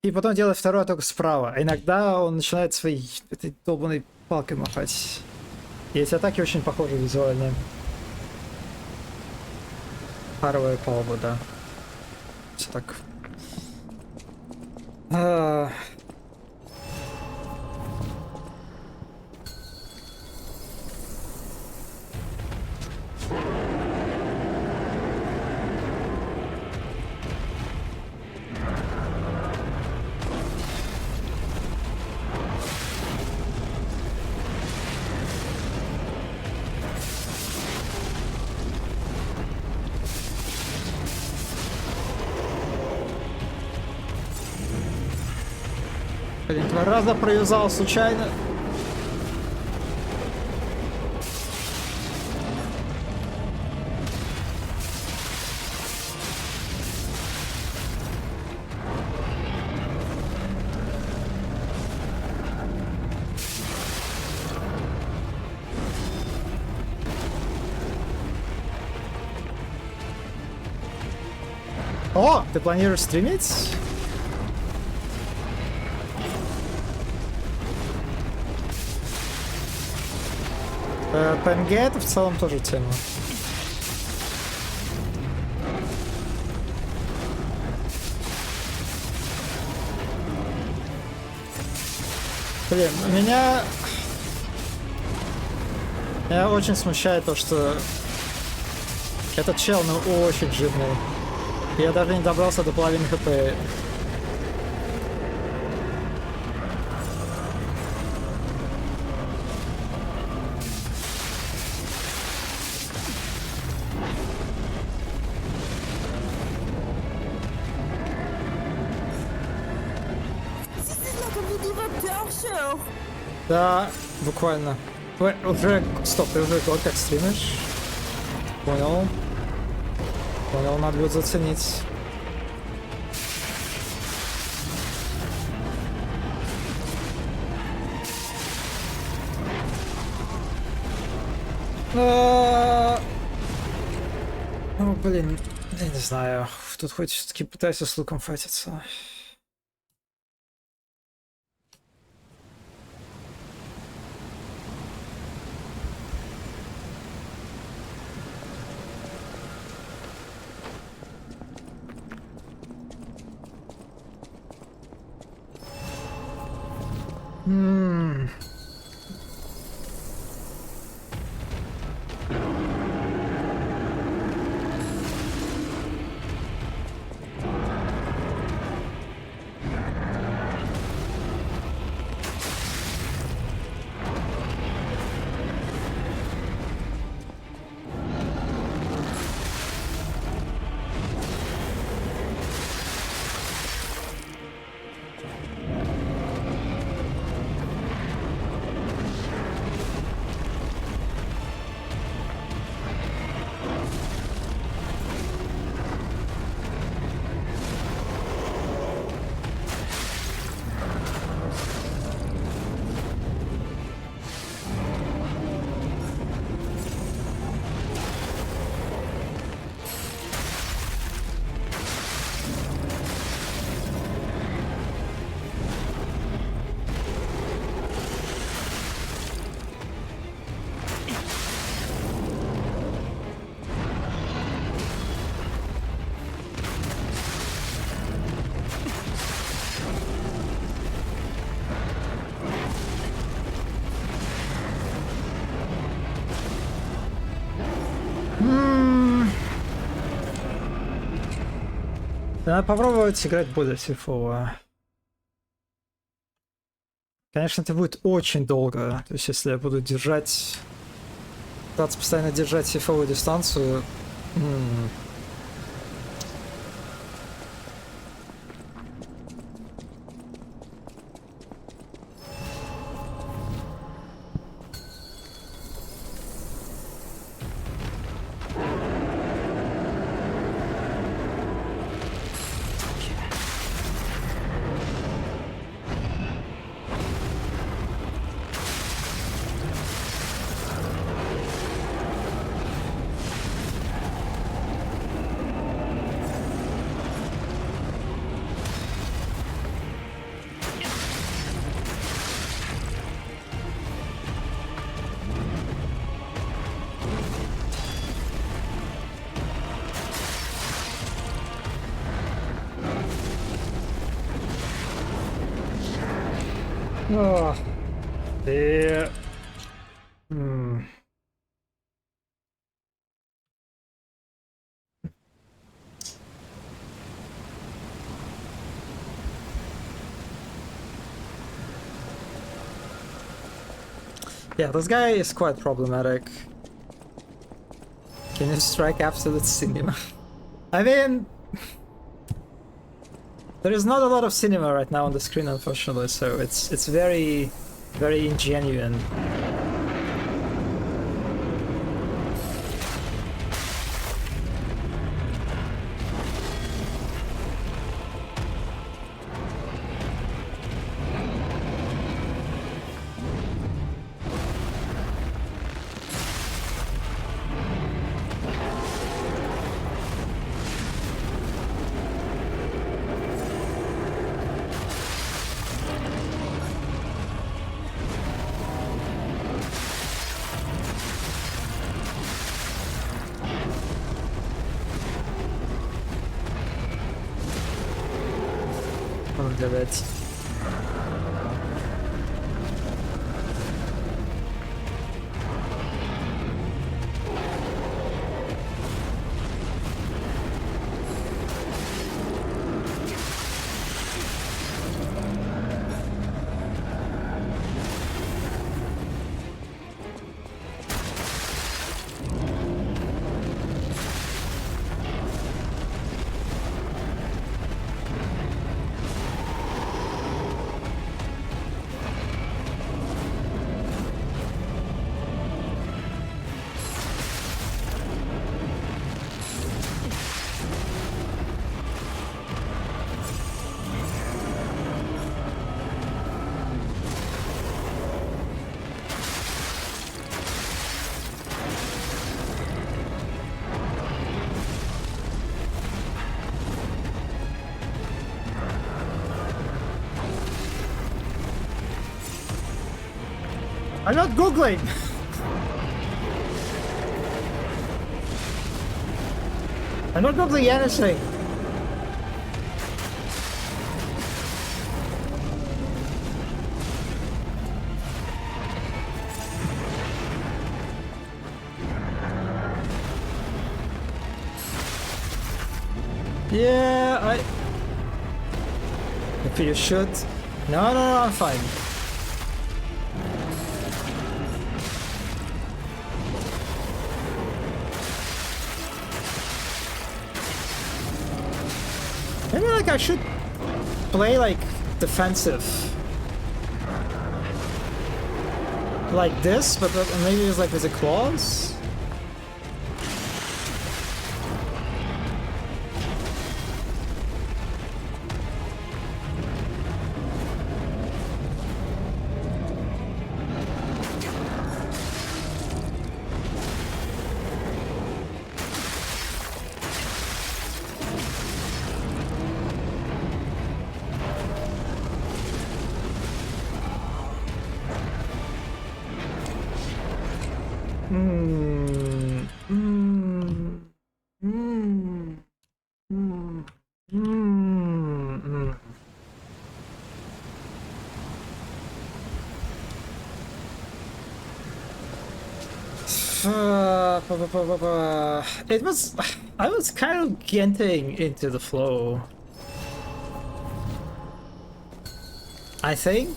и потом делает вторую атаку справа. А иногда он начинает своей этой долбанной палкой махать. И эти атаки очень похожи визуально. Паровая палуба, да. Все так. Блин, 2 раза провязал случайно. О, ты планируешь стримить? ПМГ это в целом тоже тема. Блин, меня очень смущает то, что этот чел, ну, очень жирный. Я даже не добрался до половины хп. Да, буквально. Уже... Стоп, ты уже год как стримишь? Понял. Понял, надо будет заценить. Ну, блин, я не знаю. Тут хоть все-таки пытаюсь с луком файтиться. Надо попробовать сыграть более сейфово. Конечно, это будет очень долго. То есть, если я буду держать... Пытаться постоянно держать сейфовую дистанцию... Oh, yeah. Hmm. Yeah, this guy is quite problematic. Can you strike absolute cinema? I mean, there is not a lot of cinema right now on the screen, unfortunately, so it's very, very ingenuine. Look at it. I'm not googling. I'm not googling anything. Yeah, if you should. No, I'm fine. Maybe like I should play like defensive. Like this, but maybe it's like with a claws? It was... I was kind of getting into the flow. I think.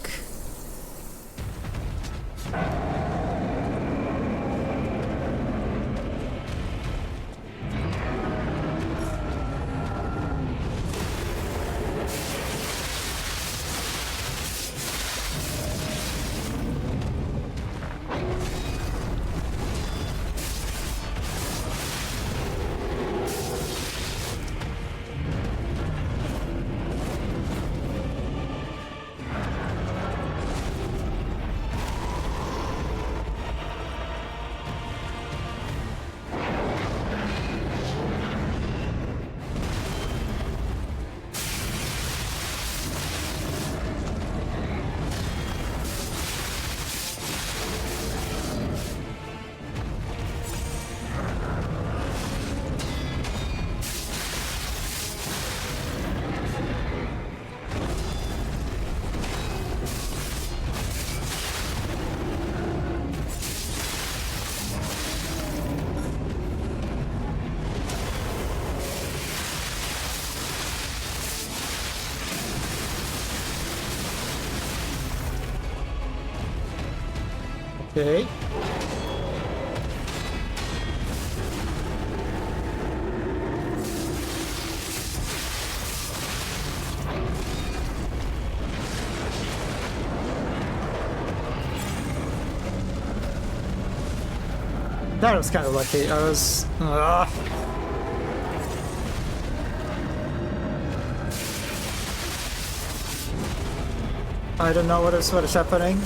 Okay. That was kind of lucky. I was... I don't know what is happening.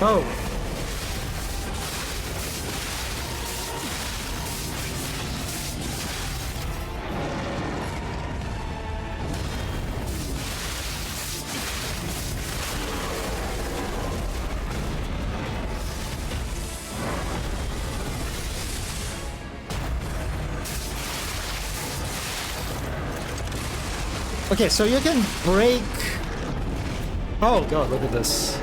Oh. Okay, so you can break... Oh god, look at this.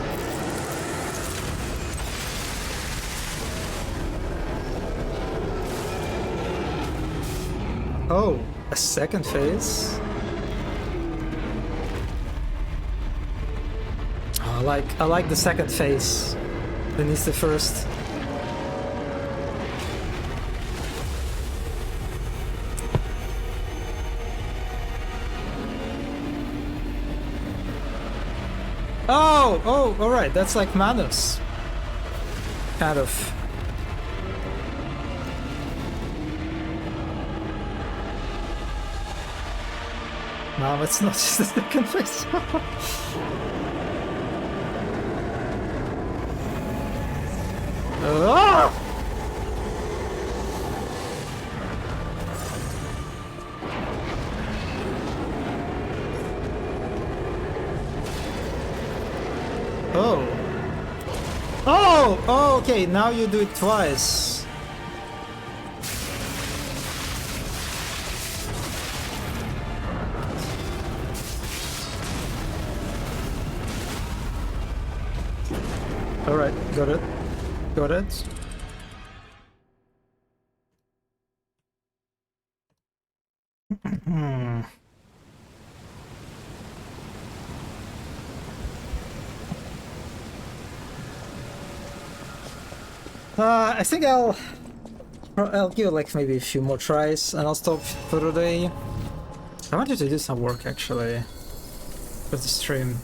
Oh, a second phase? Oh, I like the second phase beneath the first. Oh, alright, that's like Manus. Kind of. No, it's not just the second phase. Oh! Oh, okay, now you do it twice. Alright, got it. Got it. I think I'll give it like maybe a few more tries and I'll stop for today. I wanted to do some work actually with the stream.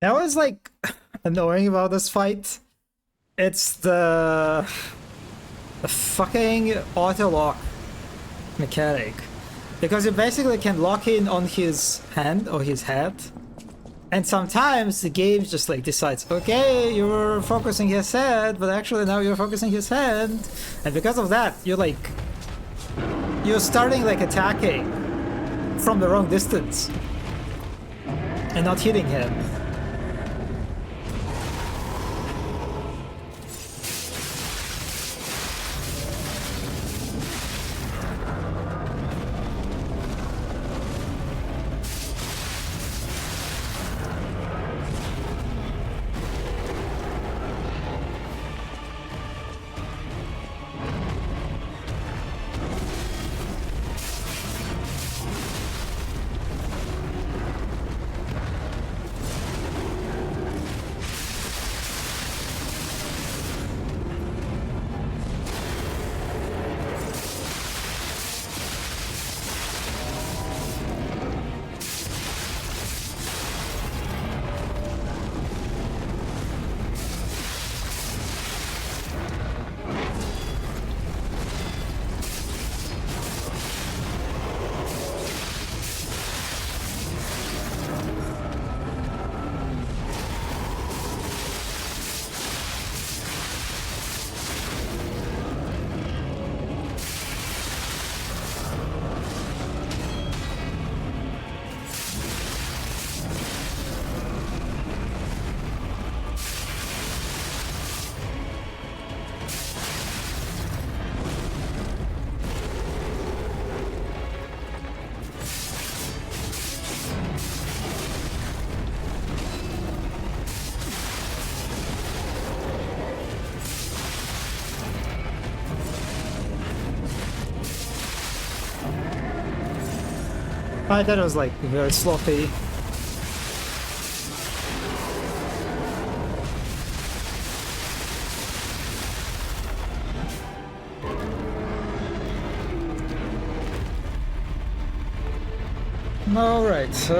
That was like annoying about this fight. It's the fucking auto lock mechanic, because you basically can lock in on his hand or his head, and sometimes the game just like decides, okay, you're focusing his head, but actually now you're focusing his hand, and because of that you're starting like attacking from the wrong distance and not hitting him. I thought it was like very sloppy. All right.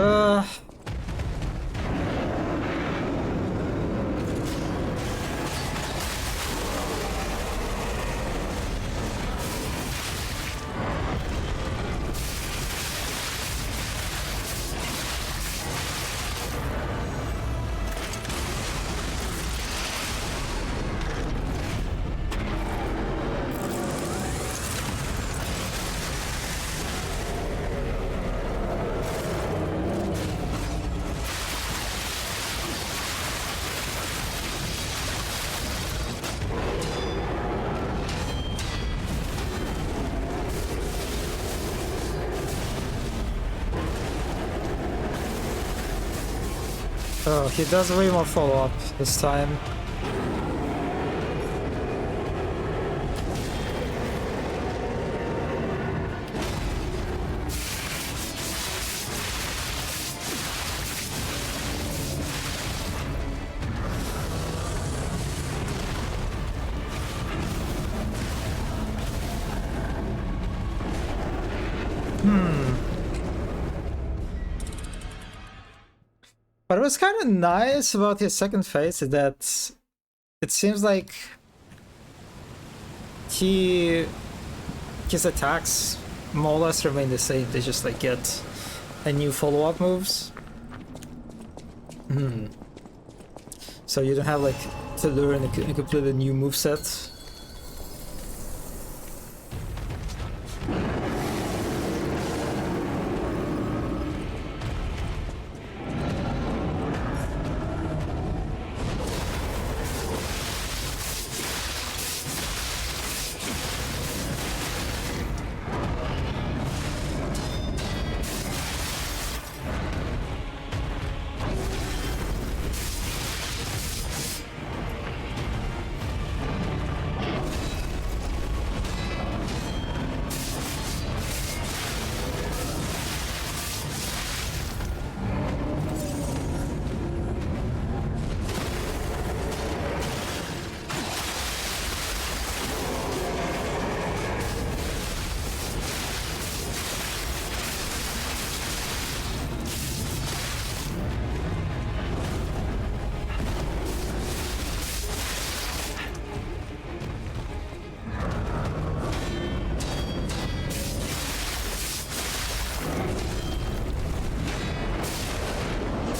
Oh, he does way more follow-up this time. But what's kind of nice about his second phase is that it seems like his attacks more or less remain the same. They just like get a new follow-up moves. So you don't have like to learn a completely new moveset.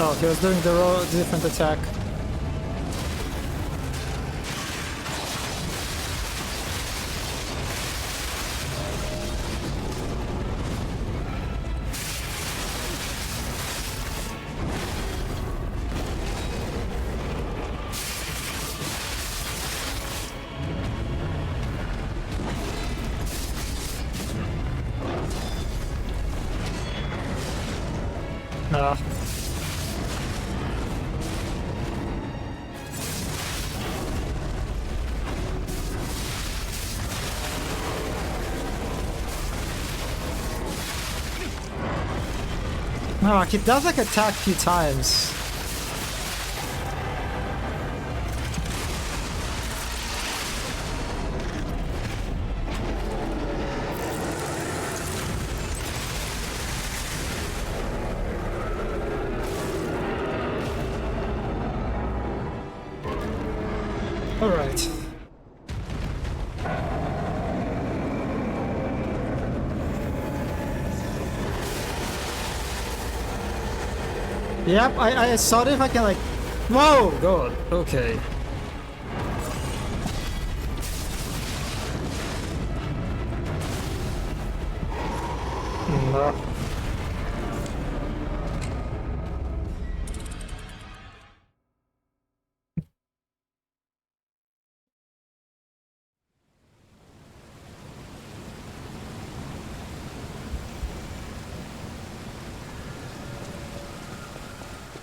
Oh, he was doing the different attack. Ah. No, he does like attack a few times. All right. Yep, I saw if I can like... Whoa, God, okay. No.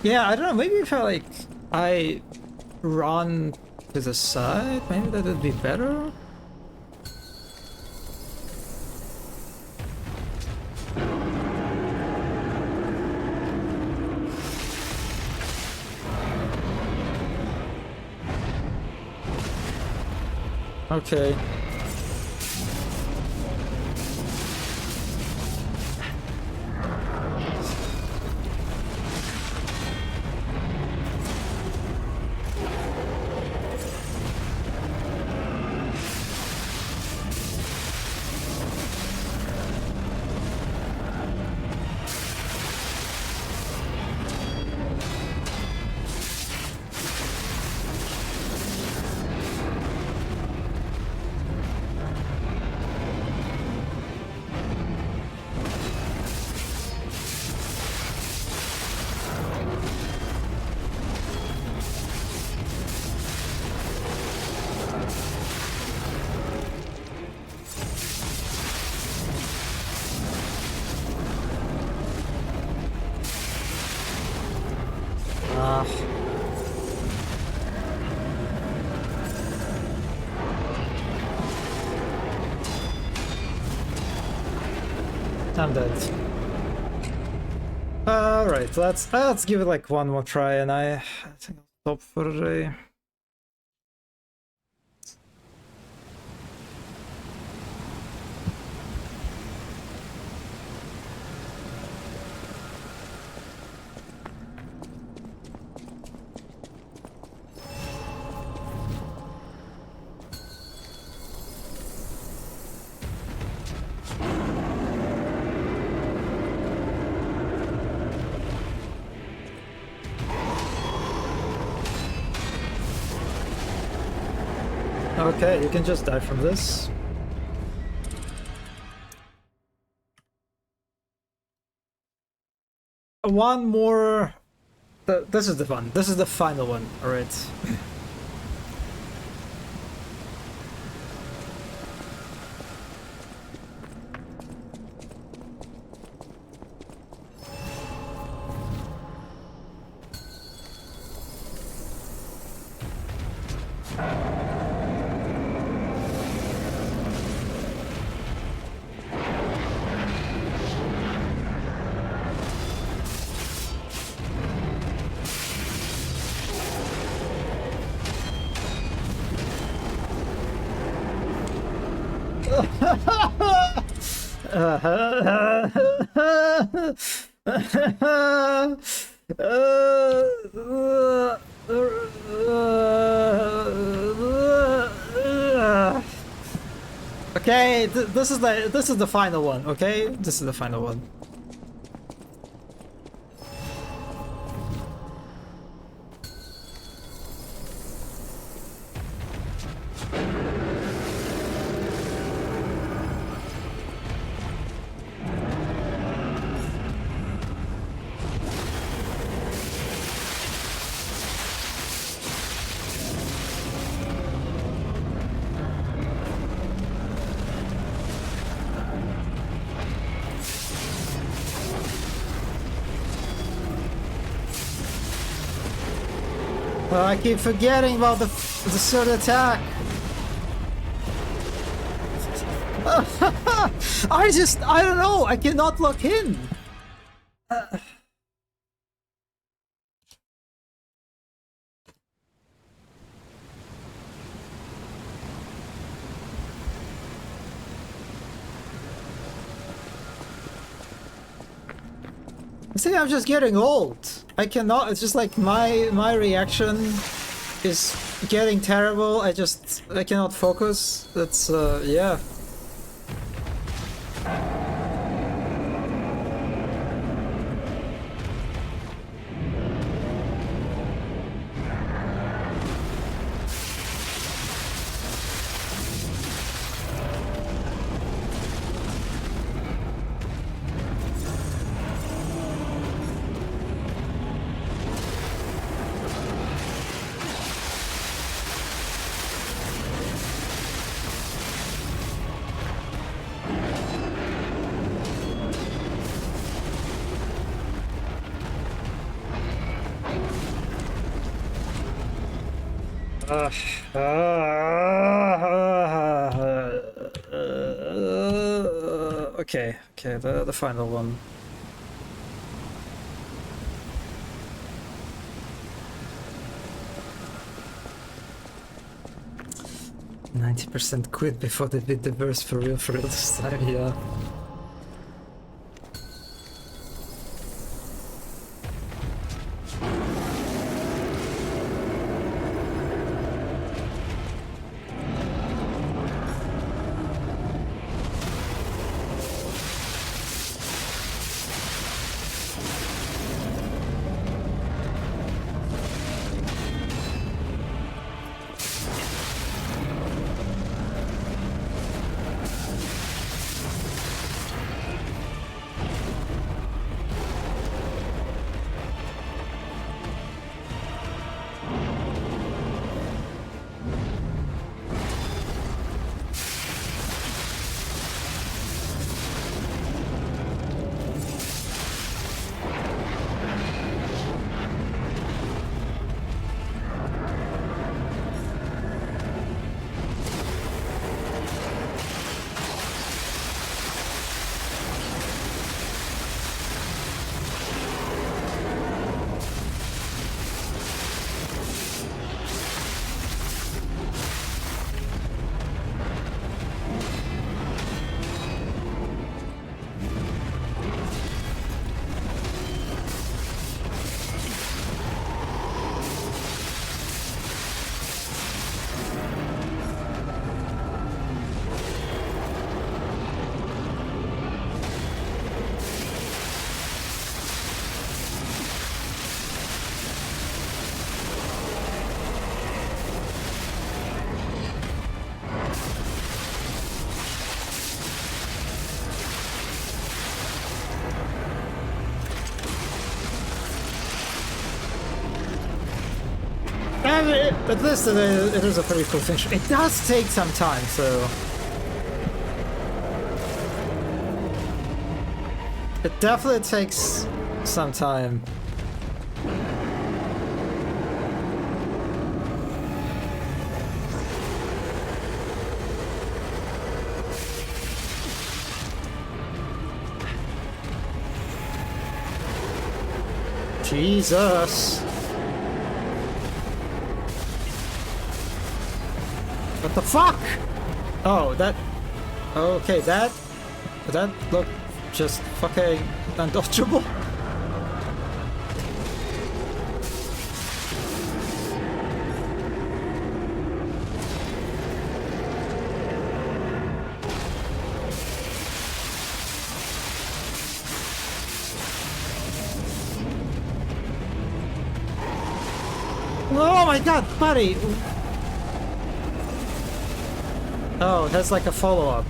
Yeah, I don't know, maybe if I run to the side, maybe that would be better? Okay. Ah. I'm dead. Alright, let's give it like one more try, and I think I'll stop for today. Okay, you can just die from this. One more. This is the one. This is the final one. All right. Okay, this is the final one. Okay, this is the final one. I keep forgetting about the sword attack. I don't know, I cannot lock in. I think I'm just getting old. I cannot, it's just like my reaction is getting terrible. I cannot focus. That's yeah. Okay, the final one. 90% quit before they did the verse for real this time, yeah. But this, it is a pretty cool finish. It does take some time, so... It definitely takes some time. Jesus! What the fuck? Oh, that... Okay, that looked just fucking undodgeable. Oh my god, buddy! Oh, it has like a follow-up.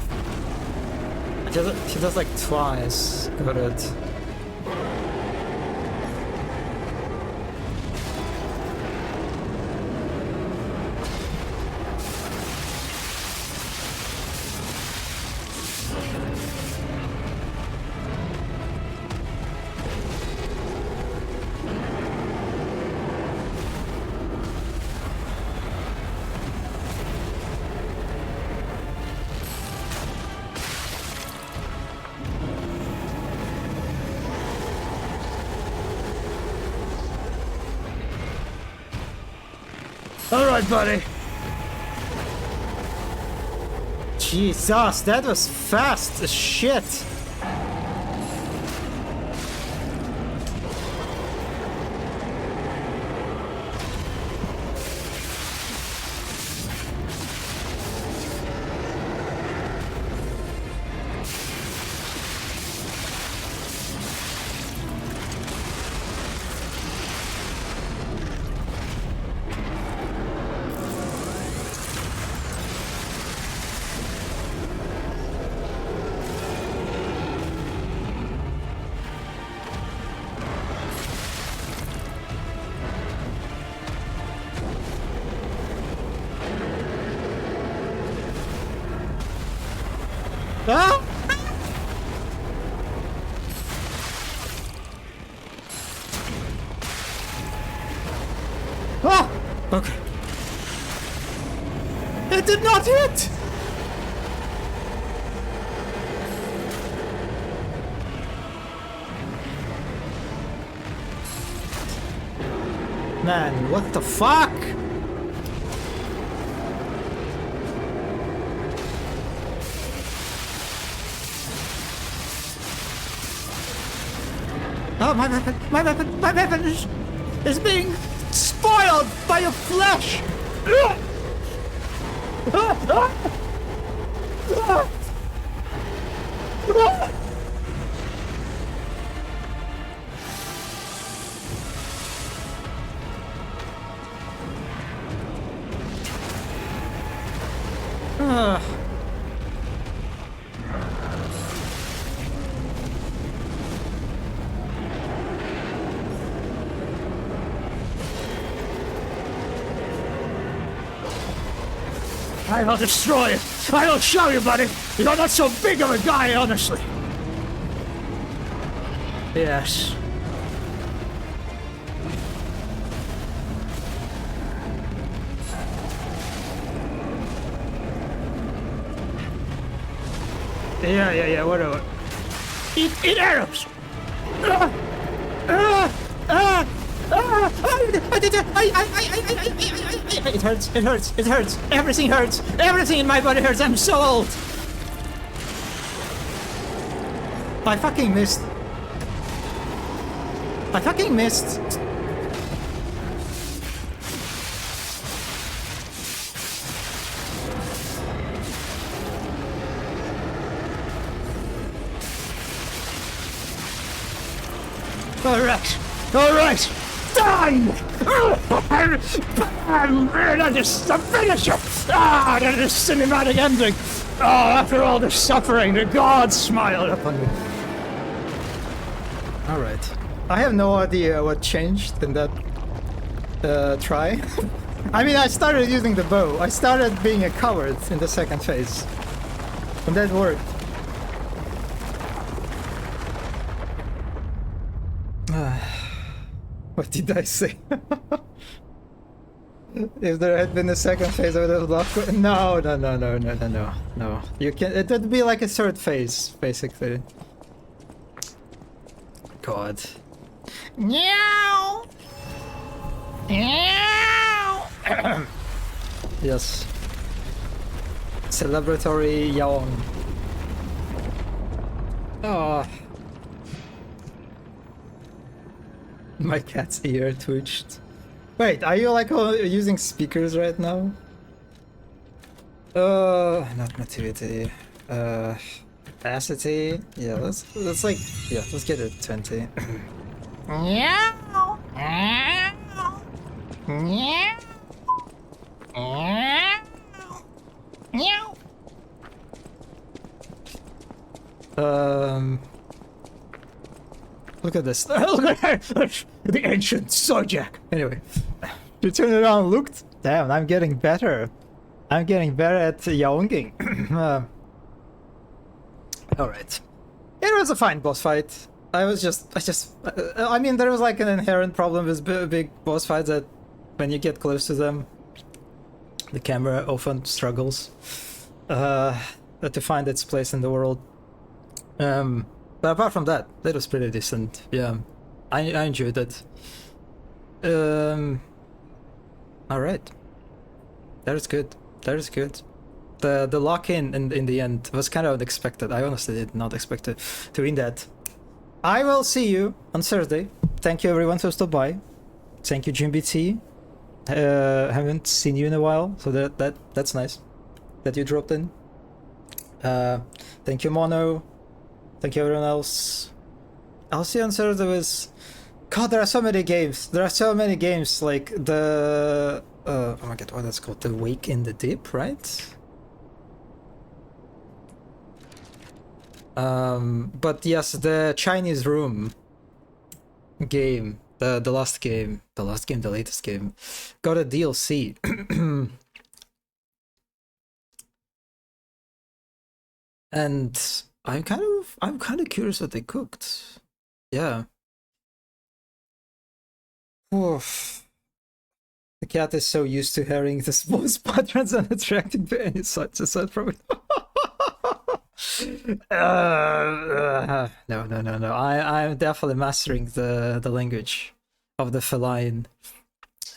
She does like twice. Got it. Alright, buddy. Jesus, that was fast as shit. Ah! Ah! Okay. It did not hit! Man, what the fuck? Oh, my weapon is being spoiled by your flesh! I will destroy it. I will show you, buddy. You're not so big of a guy, honestly. Yes. Yeah, whatever. Eat arrows! It hurts. Everything hurts. Everything in my body hurts. I'm so old. I fucking missed. Alright! Die! That is the finisher! That is cinematic ending! After all the suffering, the gods smiled upon me. Alright. I have no idea what changed in that try. I mean, I started using the bow. I started being a coward in the second phase. And that worked. What did I say? If there had been a second phase, I would have blocked. No. You can. It would be like a third phase, basically. God. Meow. Meow. Yes. Celebratory yawn. Oh. My cat's ear twitched. Wait, are you like using speakers right now? Not nativity. Capacity. Yeah, let's get it 20. Meow. Meow. Meow. Meow. Look at this. Look at her. The ancient Sojak. Anyway, you turn around and looked. Damn, I'm getting better. I'm getting better at yaonging. Alright. It was a fine boss fight. I mean, there was like an inherent problem with big boss fights that when you get close to them, the camera often struggles to find its place in the world. But apart from that, that was pretty decent. Yeah, I enjoyed it. Alright. That is good. The lock-in in the end was kind of unexpected. I honestly did not expect to win that. I will see you on Thursday. Thank you everyone who stopped by. Thank you, Jim BT. Haven't seen you in a while, so that's nice that you dropped in. Thank you, Mono. Thank you, everyone else. I'll see you on Thursday with... God, there are so many games. Like the... oh my god, what that's called? The Wake in the Deep, right? But yes, the Chinese Room game, the latest game, got a DLC. And I'm kind of curious what they cooked. Yeah. Oof. The cat is so used to hearing the smallest patterns and attracting to any such aside from it. No. I'm definitely mastering the language of the feline.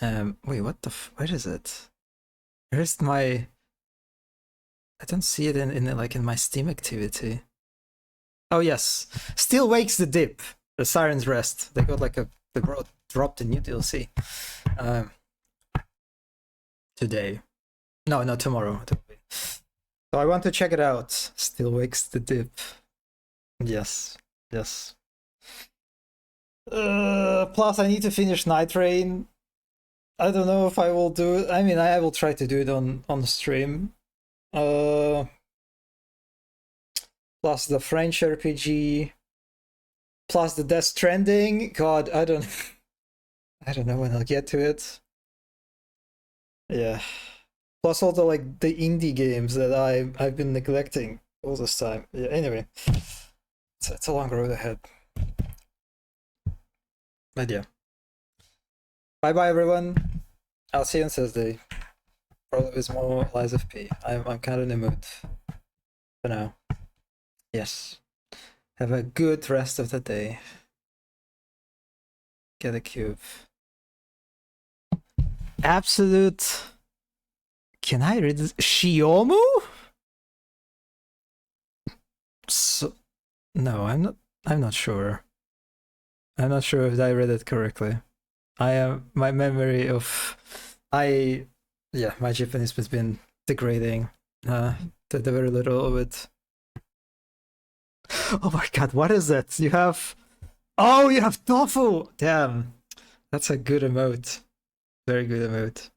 Wait, what the where is it? Where's my... I don't see it in my Steam activity. Oh yes, Still Wakes the Dip. the Siren's Rest. They got like they dropped a new DLC today. No, tomorrow. So I want to check it out. Still wakes the dip. Yes. Plus I need to finish Night Rain. I don't know if I will do it. I mean, I will try to do it on stream. Plus the French RPG. Plus the Death Stranding. God, I don't know when I'll get to it. Yeah. Plus all the like the indie games that I've been neglecting all this time. Yeah. Anyway, it's a long road ahead. But yeah. Bye bye everyone. I'll see you on Thursday. Probably with more Lies of P. I'm kind of in the mood for now. Yes. Have a good rest of the day. Get a cube. Absolute. Can I read this? Shiomu? So, no, I'm not sure. I'm not sure if I read it correctly. My memory of my Japanese has been degrading to the very little of it. Oh my god, what is that? You have tofu! Damn. That's a good emote. Very good emote.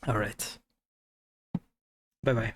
Alright. Bye bye.